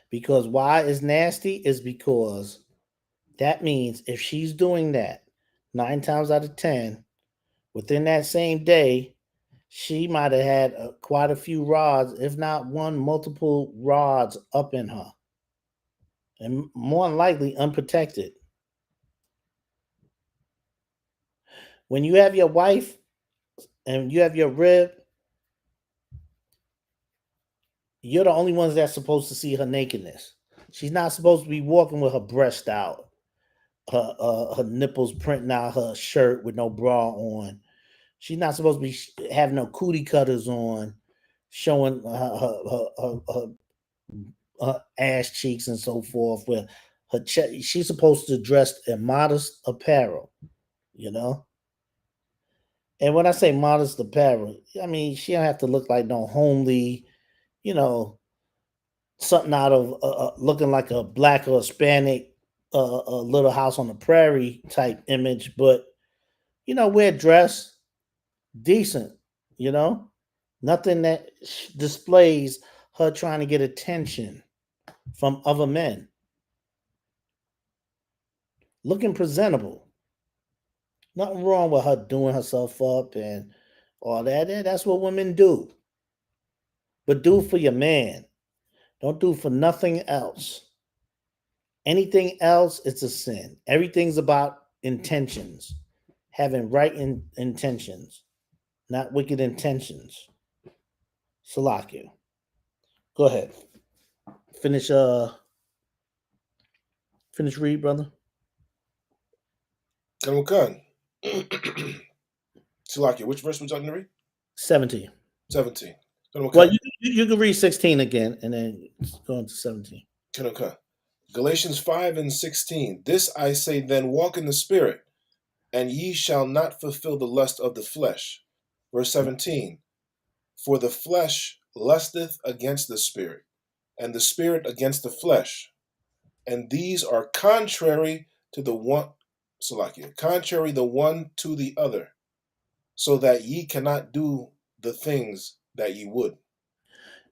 Because why is nasty is because that means if she's doing that 9 times out of 10 within that same day, she might have had quite a few rods, if not one, multiple rods up in her, and more than likely unprotected. When you have your wife and you have your rib, you're the only ones that's supposed to see her nakedness. She's not supposed to be walking with her breast out, her nipples printing out her shirt with no bra on. She's not supposed to be having no cootie cutters on, showing her ass cheeks and so forth. Where her chest, she's supposed to dress in modest apparel, you know. And when I say modest apparel, I mean she don't have to look like no homely, you know, something out of looking like a black or Hispanic, a Little House on the Prairie type image, but you know, wear dress decent, you know, nothing that displays her trying to get attention from other men. looking presentable. Nothing wrong with her doing herself up and all that. That's what women do. But do it for your man. Don't do it for nothing else. Anything else, it's a sin. Everything's about intentions, having right intentions, not wicked intentions. Salakia. Go ahead. Finish finish read, brother. Khan. Salakia, which verse was you talking to read? 17. 17. Well, you can read 16 again and then go into 17. Khan. Galatians 5 and 16. This I say then, walk in the Spirit, and ye shall not fulfill the lust of the flesh. Verse 17. For the flesh lusteth against the Spirit, and the Spirit against the flesh. And these are contrary to the one, Salakia, contrary the one to the other, so that ye cannot do the things that ye would.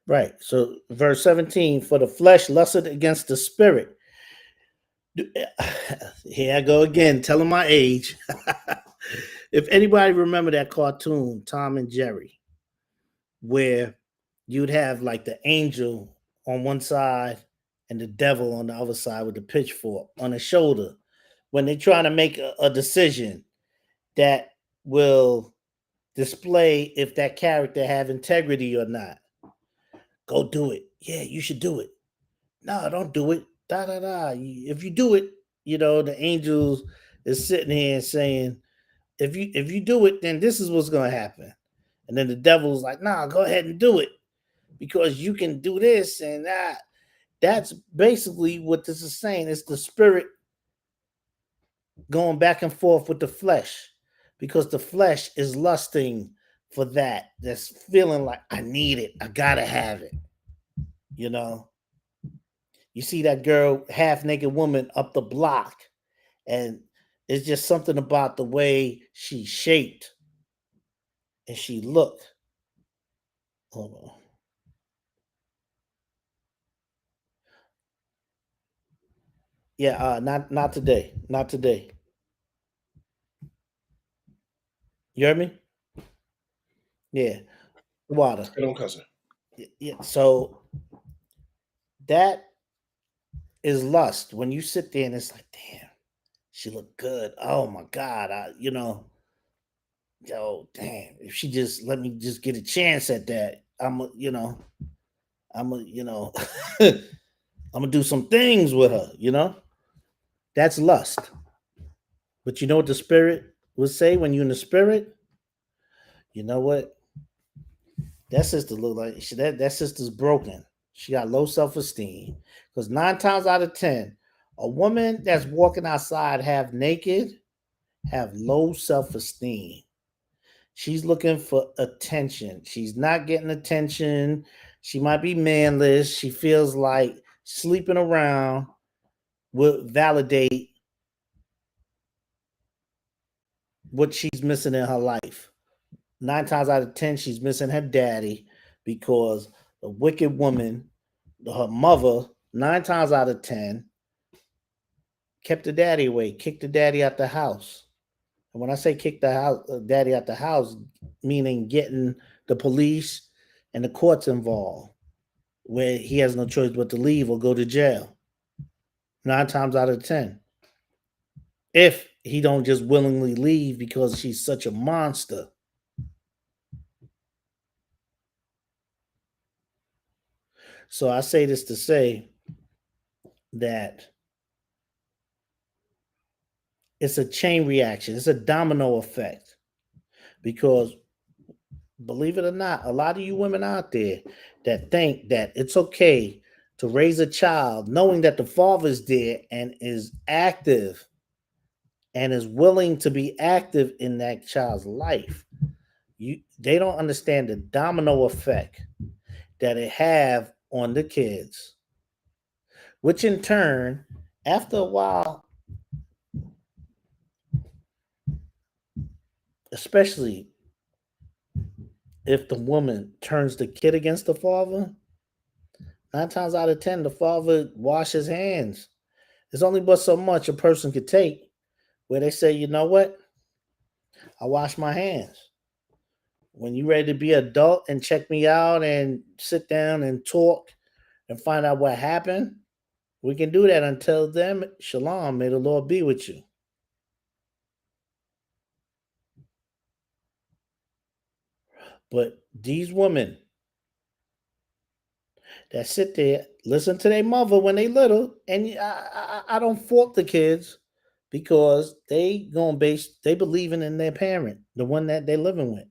Right. So verse 17, for the flesh lusted against the spirit. Here I go again, telling my age. If anybody remember that cartoon, Tom and Jerry, where you'd have like the angel on one side and the devil on the other side with the pitchfork on his shoulder, when they're trying to make a decision that will display if that character have integrity or not. Go do it. Yeah, you should do it. No, don't do it. Da da da. If you do it, the angels is sitting here and saying, if you do it, then this is what's gonna happen. And then the devil's like, nah, go ahead and do it because you can do this and that. That's basically what this is saying. It's the spirit going back and forth with the flesh because the flesh is lusting for that. That's feeling like I need it. I gotta have it. You know, you see that girl, half naked woman up the block, and it's just something about the way she shaped and she looked. Hold on. Yeah, not today. Not today. You heard me? Yeah. Water. Yeah. So that is lust. When you sit there and it's like, damn, she looked good. Oh my God. Yo, damn. If she just let me just get a chance at that, I'm I'm gonna do some things with her. That's lust. But you know what the spirit would say when you're in the spirit? You know what? That sister look like that sister's broken. She got low self-esteem. Because 9 times out of 10, a woman that's walking outside half naked have low self-esteem. She's looking for attention. She's not getting attention. She might be manless. She feels like sleeping around will validate what she's missing in her life. 9 times out of 10, she's missing her daddy because the wicked woman, her mother, 9 times out of 10, kept the daddy away, kicked the daddy out the house. And when I say kick the house, daddy out the house, meaning getting the police and the courts involved, where he has no choice but to leave or go to jail. 9 times out of 10. If he don't just willingly leave because she's such a monster. So I say this to say that it's a chain reaction. It's a domino effect because believe it or not, a lot of you women out there that think that it's okay to raise a child knowing that the father's there and is active and is willing to be active in that child's life. They don't understand the domino effect that it have on the kids, which in turn, after a while, especially if the woman turns the kid against the father, 9 times out of 10, the father washes hands There's only but so much a person could take where they say, you know what? I wash my hands. When you're ready to be adult and check me out and sit down and talk and find out what happened, we can do that. Until then, shalom. May the Lord be with you. But these women that sit there, listen to their mother when they little, and I don't fault the kids because they believing in their parent, the one that they're living with.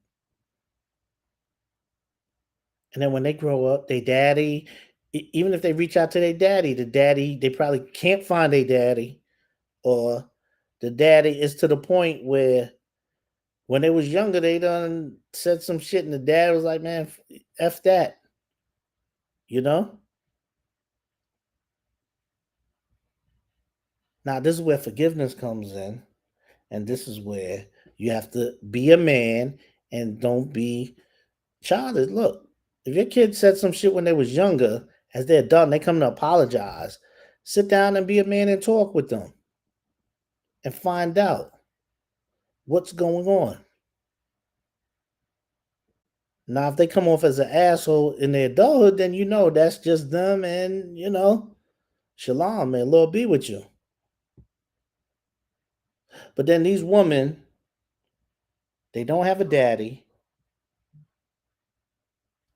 And then when they grow up, they daddy, even if they reach out to their daddy, they probably can't find their daddy, or the daddy is to the point where when they was younger, they done said some shit, and the dad was like, "Man, f that," you know. Now this is where forgiveness comes in, and this is where you have to be a man and don't be childish. Look, if your kid said some shit when they was younger, as they're done, they come to apologize. Sit down and be a man and talk with them and find out what's going on. Now, if they come off as an asshole in their adulthood, then you know that's just them, and shalom, may Lord be with you. But then these women, they don't have a daddy.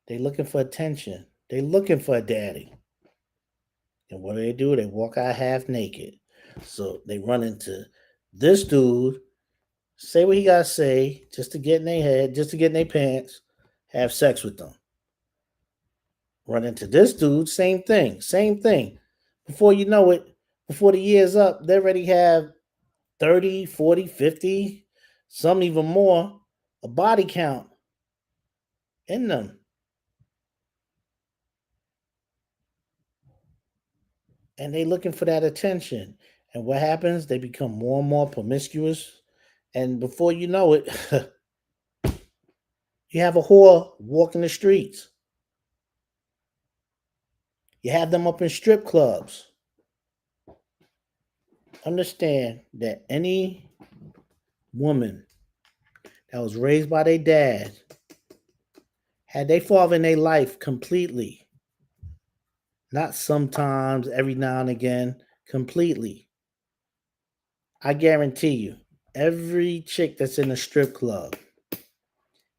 They looking for attention. They looking for a daddy. And what do? They walk out half naked. So they run into this dude, say what he gotta say, just to get in their head, just to get in their pants, have sex with them. Run into this dude, same thing, same thing. Before you know it, before the year's up, they already have 30, 40, 50, some even more, a body count in them. And they looking for that attention. And what happens? They become more and more promiscuous. And before you know it, you have a whore walking the streets. You have them up in strip clubs. Understand that any woman that was raised by their dad, had they father in their life completely, not sometimes, every now and again, completely. I guarantee you, every chick that's in a strip club,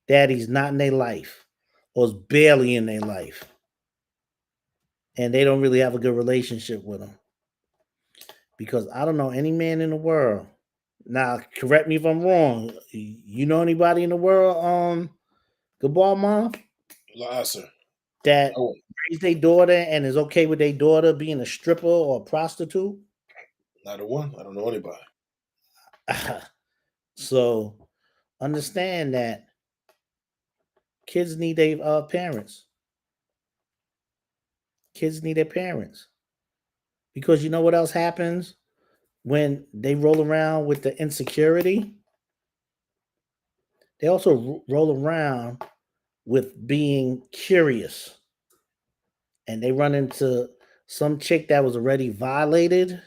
daddy's not in their life or is barely in their life. And they don't really have a good relationship with them. Because I don't know any man in the world. Now, correct me if I'm wrong. You know anybody in the world, Gabal mom, Lasser. that No, raised their daughter and is okay with their daughter being a stripper or a prostitute? not a one. I don't know anybody. So understand that kids need their parents. Kids need their parents. Because you know what else happens when they roll around with the insecurity? They also roll around with being curious. And they run into some chick that was already violated,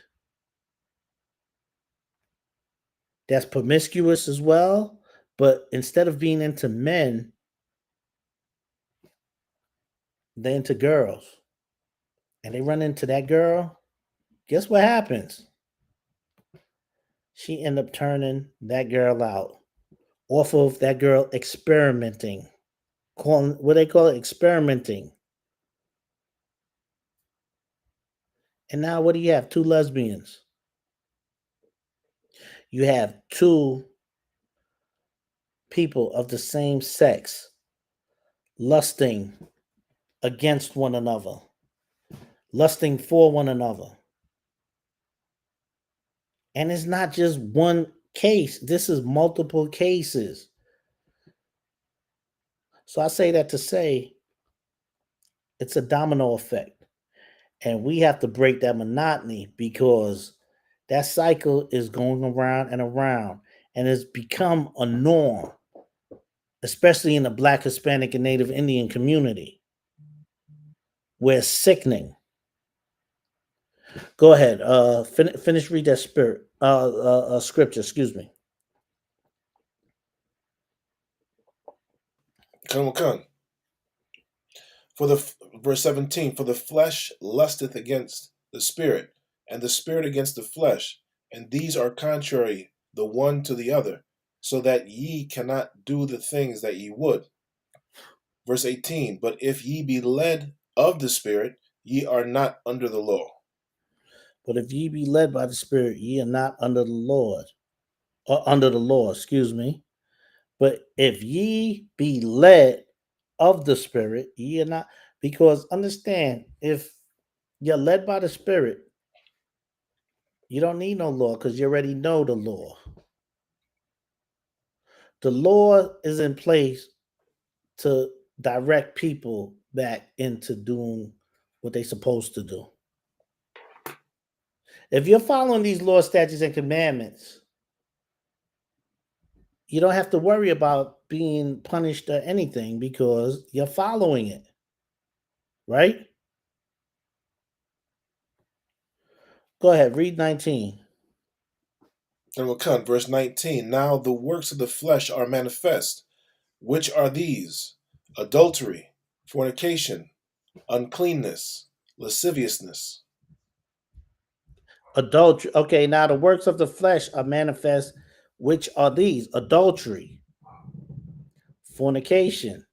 that's promiscuous as well. But instead of being into men, they're into girls. And they run into that girl. Guess what happens? She end up turning that girl out off of that girl experimenting. Calling what they call it, experimenting. And now what do you have? Two lesbians. You have two people of the same sex lusting against one another, lusting for one another. And it's not just one case, this is multiple cases. So I say that to say it's a domino effect. And we have to break that monotony because that cycle is going around and around and it's become a norm, especially in the Black, Hispanic, and Native Indian community, where it's sickening. Go ahead. Finish read that scripture. Excuse me. Come. For the verse 17, for the flesh lusteth against the spirit, and the spirit against the flesh, and these are contrary the one to the other, so that ye cannot do the things that ye would. Verse 18, but if ye be led of the spirit, ye are not under the law. But if ye be led by the Spirit, ye are not under the Lord, or under the law. Excuse me. But if ye be led of the Spirit, ye are not. Because understand, if you're led by the Spirit, you don't need no law because you already know the law. The law is in place to direct people back into doing what they're supposed to do. If you're following these laws, statutes, and commandments, you don't have to worry about being punished or anything because you're following it, right? Go ahead, read 19. Then will come verse 19. Now the works of the flesh are manifest, which are these: adultery, fornication, uncleanness, lasciviousness. Adultery. Okay, now the works of the flesh are manifest, which are these: adultery, fornication,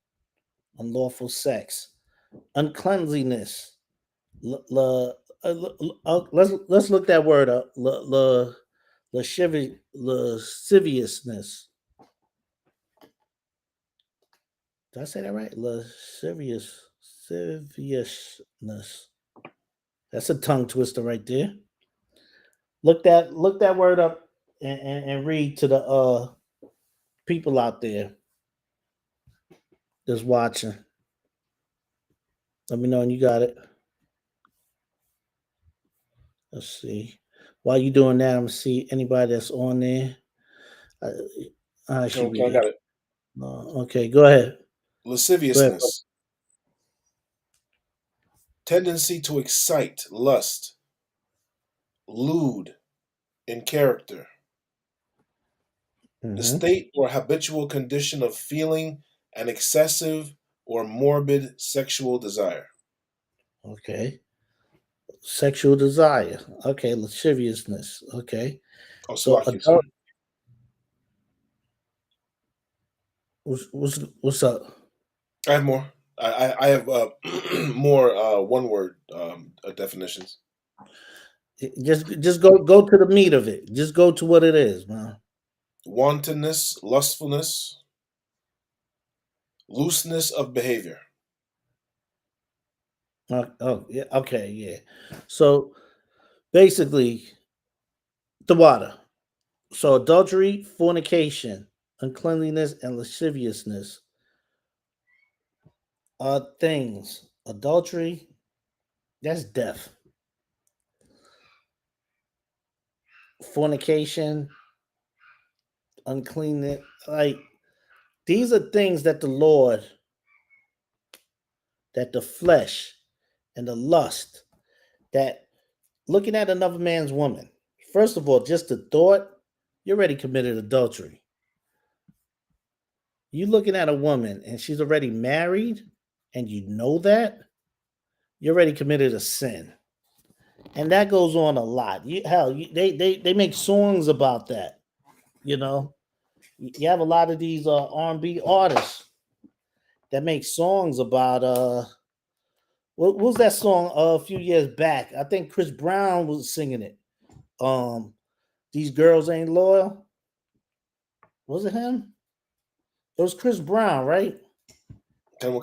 unlawful sex, uncleanliness. Let's look that word up. Lasciviousness. Did I say that right? Lasciviousness. That's a tongue twister right there. Look that word up and read to the people out there that's watching. Let me know when you got it. Let's see. While you doing that, I'm gonna see anybody that's on there. I, I should Okay, I be. got it. Okay, go ahead. Go ahead. Lasciviousness, tendency to excite lust, lewd in character, the Mm-hmm. state or habitual condition of feeling an excessive or morbid sexual desire. Okay. Sexual desire. Okay. Lasciviousness. Okay. Oh, So Salakia, sir. adult. What's up? I have more. I have more one word definitions. Just go to the meat of it. Just go to what it is, man. Wantonness, lustfulness, looseness of behavior. Oh yeah. Okay. Yeah. So basically, the water. So adultery, fornication, uncleanliness, and lasciviousness are things. Adultery, that's death. Fornication, uncleanness, like these are things that the Lord, that the flesh and the lust, that looking at another man's woman. First of all, just the thought, you already committed adultery. You looking at a woman and she's already married, and you know that, you already committed a sin. And that goes on a lot. They make songs about that. You know, you have a lot of these R&B artists that make songs about what was that song a few years back? I think Chris Brown was singing it. Um, these girls ain't loyal. Was it him? It was Chris Brown, right? Then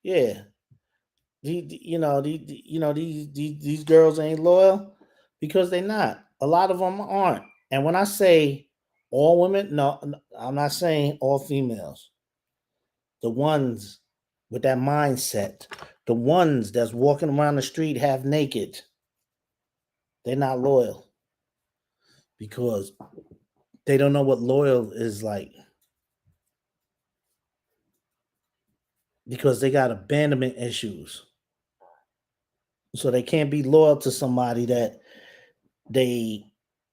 Yeah. These girls ain't loyal because they're not. A lot of them aren't. And when I say all women, no, I'm not saying all females. The ones with that mindset, the ones that's walking around the street half naked, they're not loyal because they don't know what loyal is like because they got abandonment issues. So they can't be loyal to somebody that they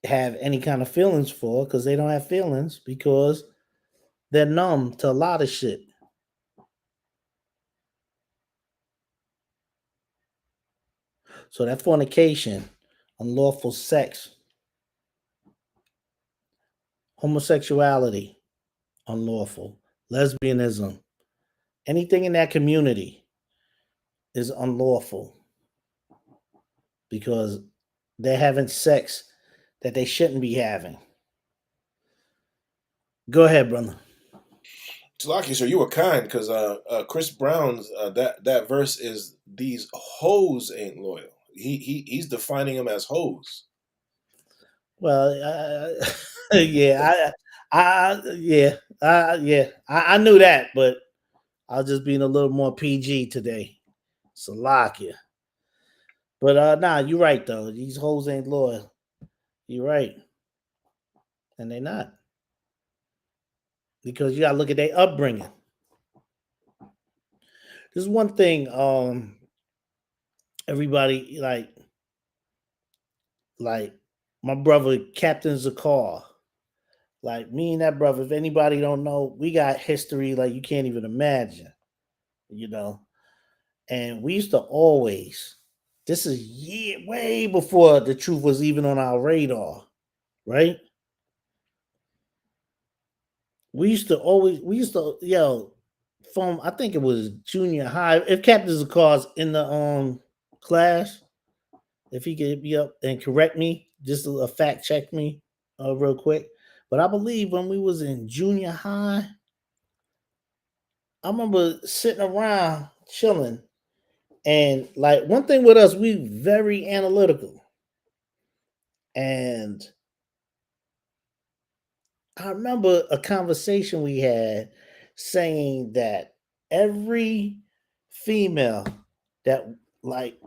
have any kind of feelings for because they don't have feelings because they're numb to a lot of shit. So that fornication, unlawful sex, homosexuality, unlawful, lesbianism, anything in that community is unlawful because they're having sex that they shouldn't be having. Go ahead, brother. Talaki, so you were kind because Chris Brown's that verse is these hoes ain't loyal. He's defining them as hoes. Well, yeah, I knew that, but I was just being a little more PG today. Salakia. But nah, you're right though. These hoes ain't loyal. You're right, and they not because you gotta look at their upbringing. This is one thing. Everybody like my brother Captain Zakar. Like me and that brother. If anybody don't know, we got history like you can't even imagine. You know, and we used to always. This is way before the truth was even on our radar, right? We used to from I think it was junior high. If Captain Zakar's in the class, if he could hit me up and correct me, just a fact check me real quick. But I believe when we was in junior high, I remember sitting around chilling, and like one thing with us, we very analytical, and I remember a conversation we had saying that every female that like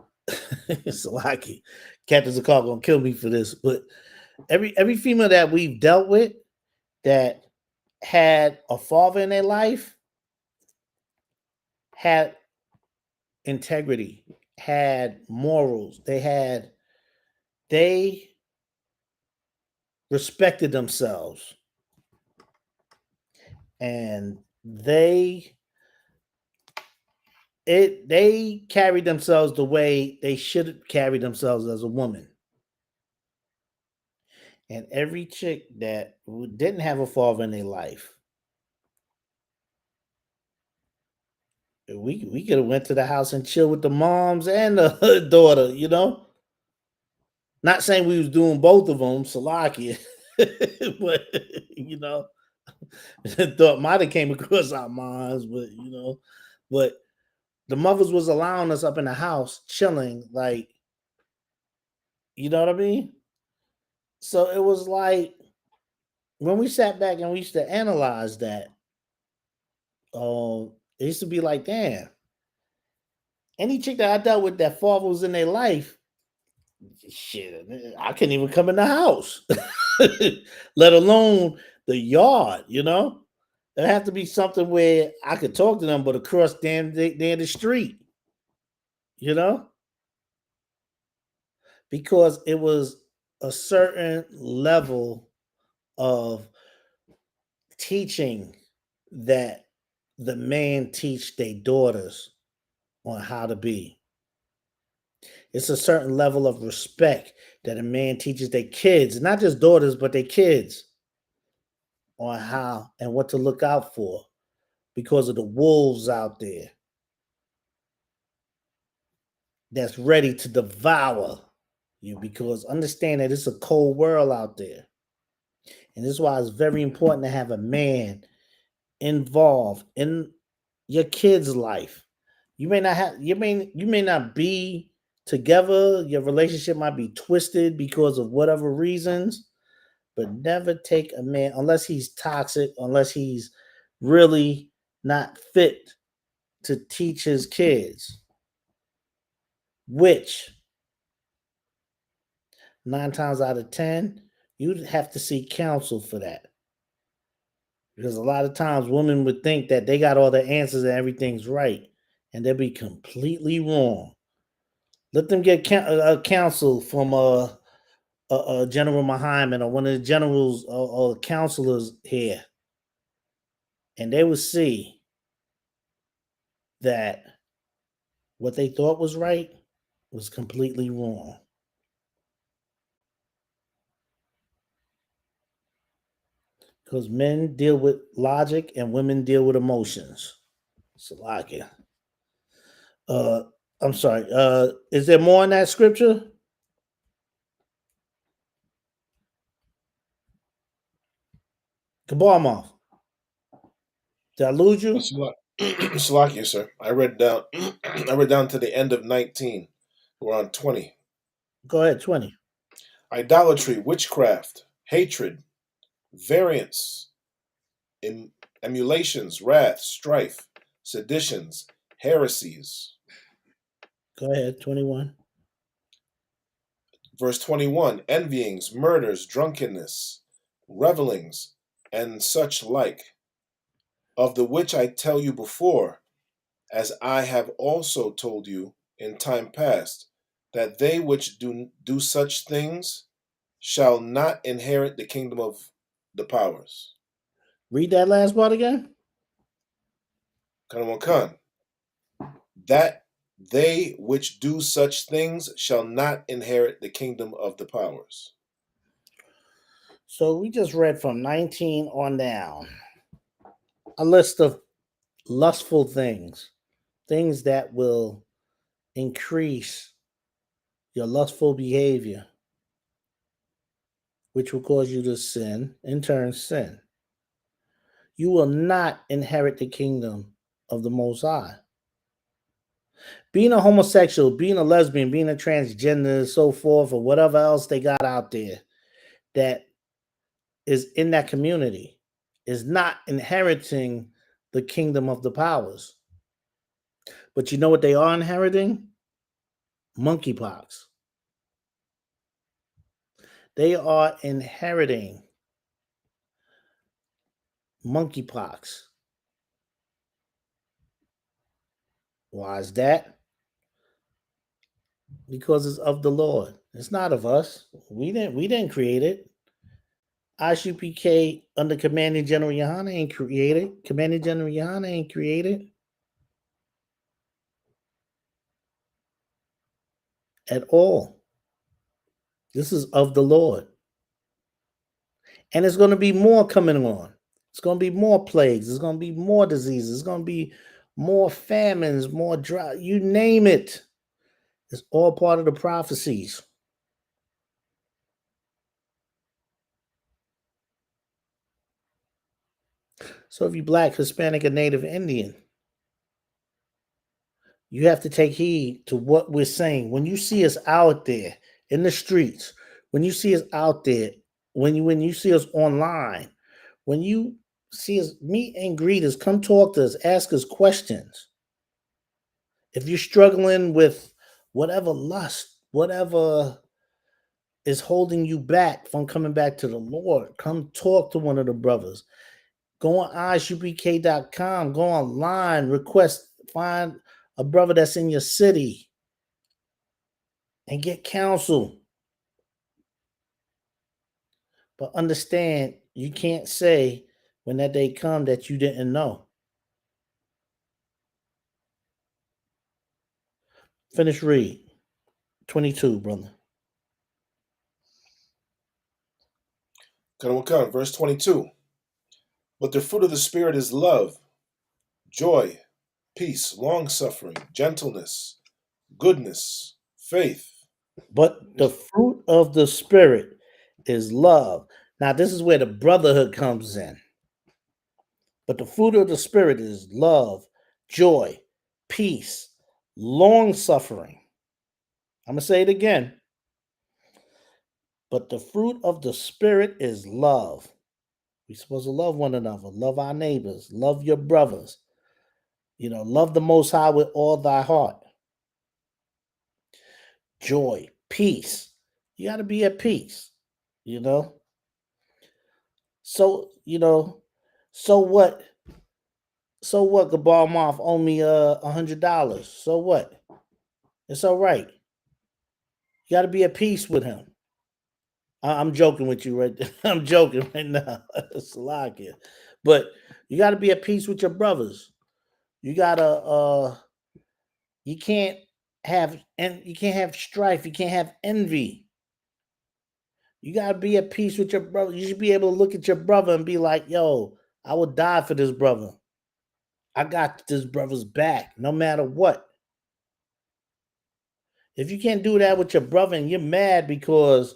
it's like Captain Zakar gonna kill me for this, but every female that we've dealt with that had a father in their life had integrity, had morals, they respected themselves and they carried themselves the way they should carry themselves as a woman. And every chick that didn't have a father in their life, we could have went to the house and chilled with the moms and the daughter, you know. Not saying we was doing both of them, Salakia, but you know, thought might have came across our minds, but you know, but the mothers was allowing us up in the house chilling, like you know what I mean. So it was like when we sat back and we used to analyze that, it used to be like, damn, any chick that I dealt with that father was in their life, shit, I couldn't even come in the house, let alone the yard, you know? It had to be something where I could talk to them, but across damn the street, you know? Because it was a certain level of teaching that the man teach their daughters on how to be. It's a certain level of respect that a man teaches their kids, not just daughters, but their kids on how and what to look out for because of the wolves out there that's ready to devour you. Because understand that it's a cold world out there. And this is why it's very important to have a man involved in your kid's life. You may not be together, your relationship might be twisted because of whatever reasons, but never take a man unless he's toxic, unless he's really not fit to teach his kids, which 9 times out of 10, you'd have to seek counsel for that. Because a lot of times women would think that they got all the answers and everything's right, and they'll be completely wrong. Let them get counsel from General Muhammad or one of the generals or counselors here, and they will see that what they thought was right was completely wrong. Because men deal with logic and women deal with emotions. Salakia. Uh, I'm sorry. Is there more in that scripture? Kabarmov. Did I lose you? Salakia, sir. I read down. I read down to the end of 19. We're on 20. Go ahead, 20. Idolatry, witchcraft, hatred, variance, emulations, wrath, strife, seditions, heresies. Go ahead, 21. Verse 21, envyings, murders, drunkenness, revelings, and such like, of the which I tell you before, as I have also told you in time past, that they which do such things shall not inherit the kingdom of the powers. Read that last part again. Khan. That they which do such things shall not inherit the kingdom of the powers. So we just read from 19 on down a list of lustful things, things that will increase your lustful behavior, which will cause you to sin, in turn, sin. You will not inherit the kingdom of the Most High. Being a homosexual, being a lesbian, being a transgender, and so forth, or whatever else they got out there that is in that community is not inheriting the kingdom of the powers. But you know what they are inheriting? Monkeypox. They are inheriting monkeypox. Why is that? Because it's of the Lord. It's not of us. We didn't create it. ISUPK under Commanding General Yohana ain't created. Commanding General Yohana ain't created at all. This is of the Lord. And there's going to be more coming on. It's going to be more plagues. There's going to be more diseases. There's going to be more famines, more drought. You name it. It's all part of the prophecies. So if you're Black, Hispanic, or Native Indian, you have to take heed to what we're saying. When you see us out there in the streets, when you see us out there, when you see us online, when you see us meet and greet us, come talk to us, ask us questions. If you're struggling with whatever lust, whatever is holding you back from coming back to the Lord, come talk to one of the brothers. Go on isupk.com, go online, request, find a brother that's in your city and get counsel. But understand, you can't say when that day come that you didn't know. Finish read. 22, brother. Khan. Verse 22. But the fruit of the Spirit is love, joy, peace, long suffering, gentleness, goodness, faith. But the fruit of the Spirit is love. Now, this is where the brotherhood comes in. But the fruit of the Spirit is love, joy, peace, long suffering. I'm going to say it again. But the fruit of the Spirit is love. We're supposed to love one another, love our neighbors, love your brothers. Love the Most High with all thy heart. Joy, peace. You got to be at peace, you know. So, so what? So what? Gabal Moth owe me $100. So what? It's all right. You got to be at peace with him. I'm joking with you right there. I'm joking right now. It's a lot here. But you got to be at peace with your brothers. You got to you can't you can't have strife, you can't have envy. You got to be at peace with your brother. You should be able to look at your brother and be like, "Yo, I would die for this brother. I got this brother's back no matter what." If you can't do that with your brother and you're mad because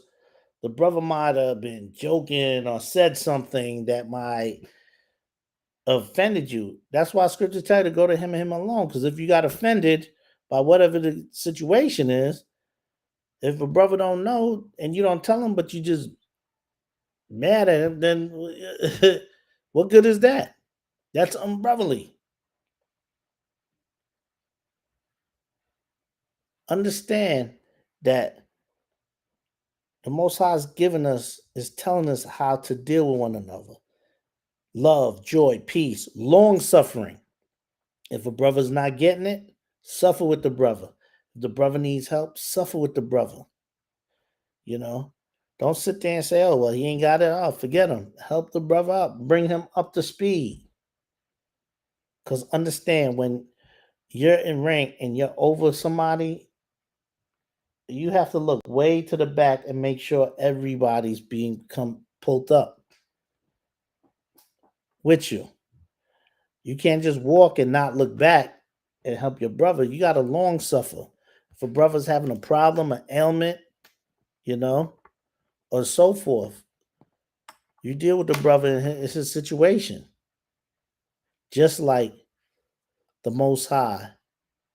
the brother might have been joking or said something that might offended you, that's why scripture tell you to go to him and him alone. Because if you got offended by whatever the situation is, if a brother don't know and you don't tell him, but you just mad at him, then what good is that? That's unbrotherly. Understand that the Most High is giving us, is telling us how to deal with one another. Love, joy, peace, long suffering. If a brother's not getting it, suffer with the brother. If the brother needs help, suffer with the brother. You know, don't sit there and say, "Oh, well, he ain't got it." Oh, forget him. Help the brother up, bring him up to speed. Because understand, when you're in rank and you're over somebody, you have to look way to the back and make sure everybody's being pulled up with you. You can't just walk and not look back and help your brother. You got to long suffer. If a brother's having a problem, an ailment, you know, or so forth, you deal with the brother in his situation. Just like the Most High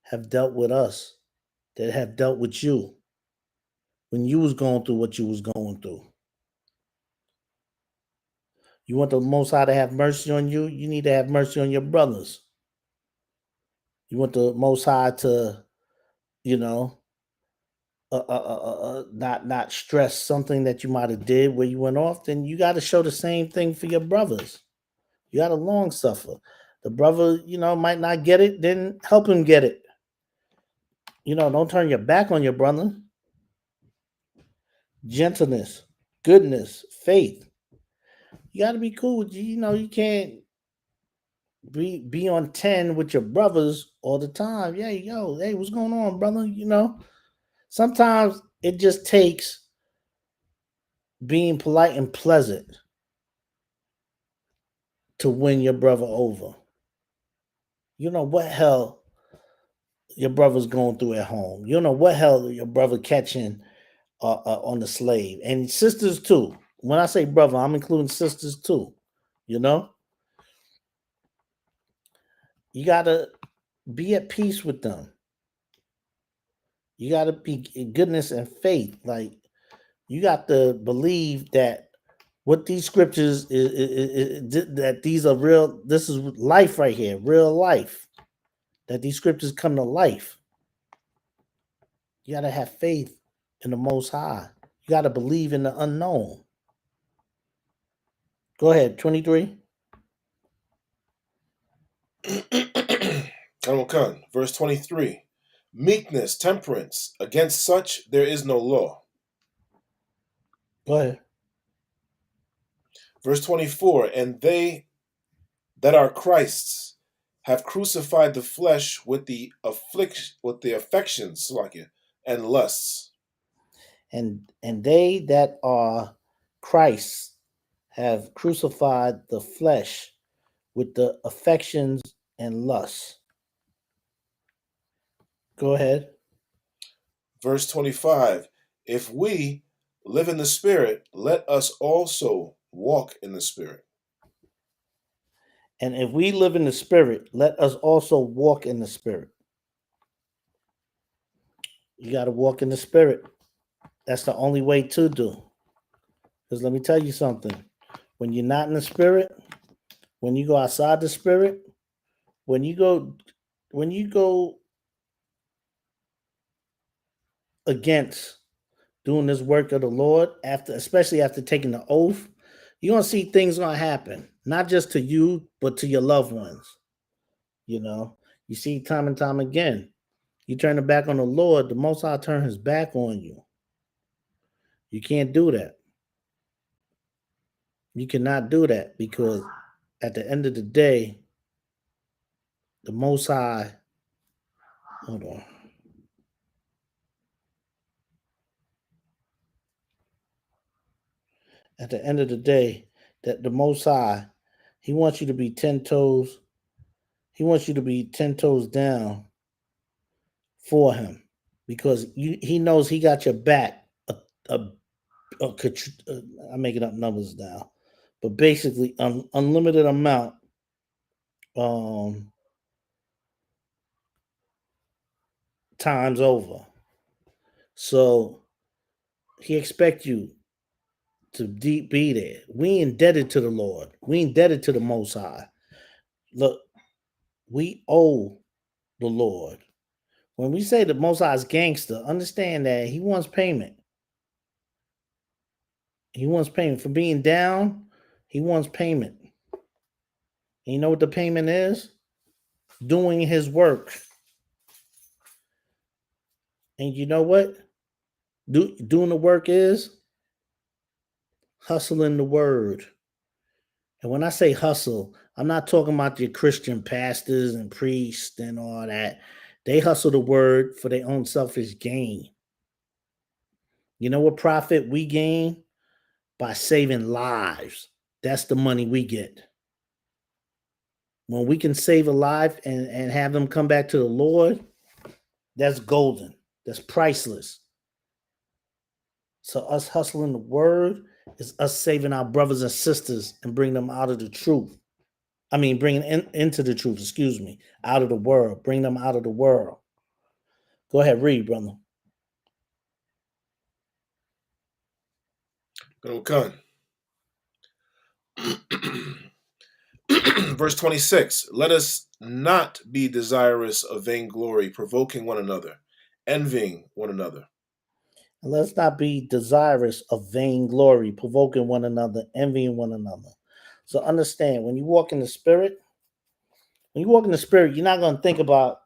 have dealt with us, that have dealt with you when you was going through what you was going through. You want the Most High to have mercy on you, you need to have mercy on your brothers. You want the Most High to, you know, not stress something that you might have did where you went off, then you got to show the same thing for your brothers. You got to long suffer. The brother, might not get it, then help him get it. Don't turn your back on your brother. Gentleness, goodness, faith. You got to be cool with you. You can't be on 10 with your brothers all the time. Yeah, yo, hey, what's going on, brother? Sometimes it just takes being polite and pleasant to win your brother over. You know what hell your brother's going through at home. You know what hell your brother catching on the slave, and sisters too. When I say brother, I'm including sisters too. You know, you gotta be at peace with them. You gotta be in goodness and faith. Like, you got to believe that what these scriptures that these are real. This is life right here, real life. That these scriptures come to life. You gotta have faith in the Most High. You gotta believe in the unknown. Go ahead, 23. Verse 23. Meekness, temperance, against such there is no law. Go ahead. Verse 24. And they that are Christ's have crucified the flesh with the affections, and lusts. And they that are Christ have crucified the flesh with the affections and lusts. Go ahead. Verse 25. If we live in the Spirit, let us also walk in the Spirit. And if we live in the Spirit, let us also walk in the Spirit. You got to walk in the Spirit. That's the only way to do. Because let me tell you something. When you're not in the Spirit, when you go outside the Spirit, when you go against doing this work of the Lord, especially after taking the oath, you're gonna see things gonna happen, not just to you, but to your loved ones. You see time and time again. You turn the back on the Lord, the Most High turn his back on you. You can't do that. You cannot do that because at the end of the day, the Most High, hold on. At the end of the day, that the Most High, He wants you to be 10 toes. He wants you to be 10 toes down for Him because He knows He got your back. A, I'm making up numbers now, but basically, unlimited amount. Times over. So He expects you to be there. We indebted to the Lord. We indebted to the Most High. Look, we owe the Lord. When we say the Most High is gangster, understand that He wants payment. He wants payment for being down. He wants payment. And you know what the payment is? Doing His work. And you know what? Doing the work is hustling the word. And when I say hustle, I'm not talking about your Christian pastors and priests and all that. They hustle the word for their own selfish gain. You know what profit we gain? By saving lives. That's the money we get. When we can save a life and have them come back to the Lord, that's golden. That's priceless. So us hustling the word is us saving our brothers and sisters and bring them out of the truth. I mean, bring into the truth, excuse me, out of the world. Bring them out of the world. Go ahead, read, brother. Come. Verse 26. Let us not be desirous of vainglory, provoking one another, envying one another. And let's not be desirous of vainglory, provoking one another, envying one another. So understand, when you walk in the spirit, you're not going to think about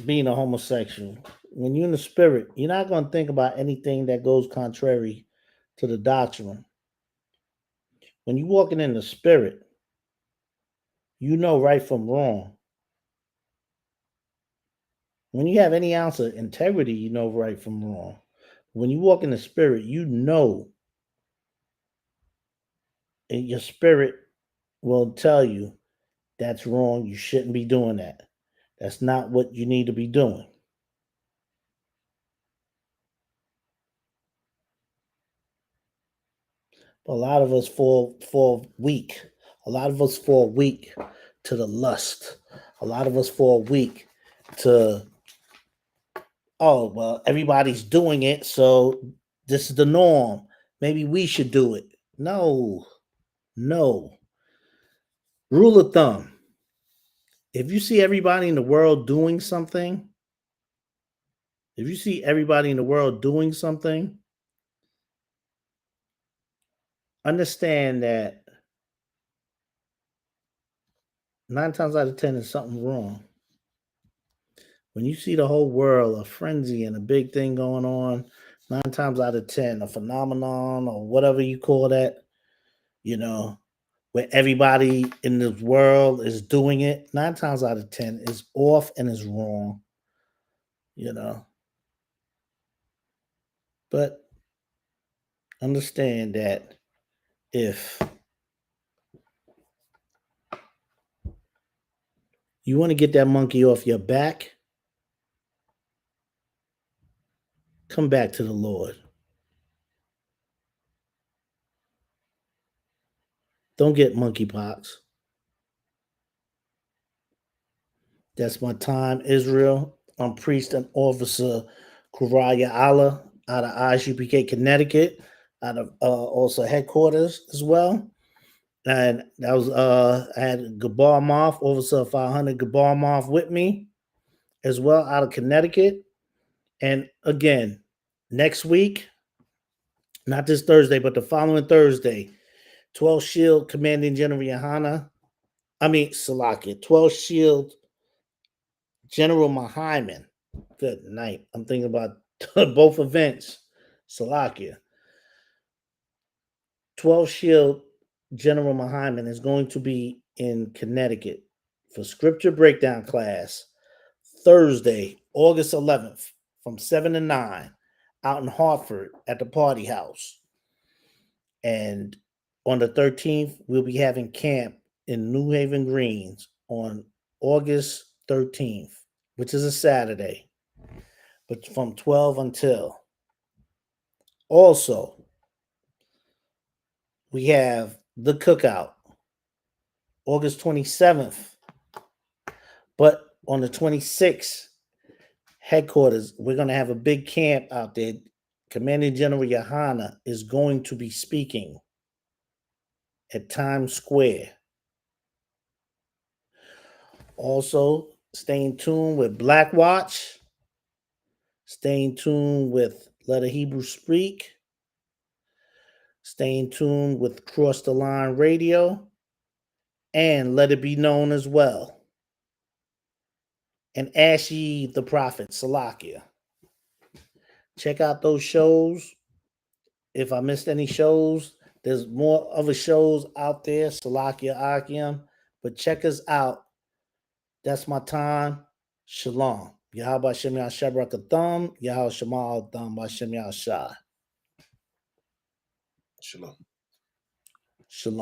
being a homosexual. When you're in the spirit, you're not going to think about anything that goes contrary to the doctrine. When you're walking in the spirit, you know right from wrong. When you have any ounce of integrity, you know right from wrong. When you walk in the spirit, you know, and your spirit will tell you that's wrong. You shouldn't be doing that. That's not what you need to be doing. But a lot of us fall weak. A lot of us fall weak to the lust. A lot of us fall weak to, oh, well, everybody's doing it, so this is the norm. Maybe we should do it. No. Rule of thumb. If you see everybody in the world doing something, understand that 9 times out of 10 is something wrong. When you see the whole world a frenzy and a big thing going on, 9 times out of 10, a phenomenon or whatever you call that, where everybody in this world is doing it, 9 times out of 10 is off and is wrong, you know. But understand that if you want to get that monkey off your back, come back to the Lord. Don't get monkeypox. That's my time, Israel. I'm priest and officer Kuraya Allah out of ISUPK, Connecticut, out of also headquarters as well. And that was I had Gabar Moth, Officer 500 Gabar Moth with me as well out of Connecticut. And again, next week, not this Thursday, but the following Thursday, 12 Shield Commanding General Salakia, 12 Shield General Mahaiman. Good night. I'm thinking about both events. Salakia. 12 Shield General Muhammad is going to be in Connecticut for scripture breakdown class Thursday, August 11th from 7 to 9 out in Hartford at the Party House. And on the 13th, we'll be having camp in New Haven Greens on August 13th, which is a Saturday, but from 12 until. Also, we have the cookout, August 27th. But on the 26th, headquarters, we're going to have a big camp out there. Commander General Yohana is going to be speaking at Times Square. Also, staying tuned with Black Watch. Staying tuned with Let a Hebrew Speak. Staying tuned with Cross the Line Radio. And Let It Be Known as well. And Ask Ye the Prophet, Salakia. Check out those shows. If I missed any shows, there's more other shows out there, Salakia Akim. But check us out. That's my time. Shalom. Yahweh Shem Yahshabrakatham. Yahweh Shema Al-Tham Bashem Yahshai. Shalom. Shalom.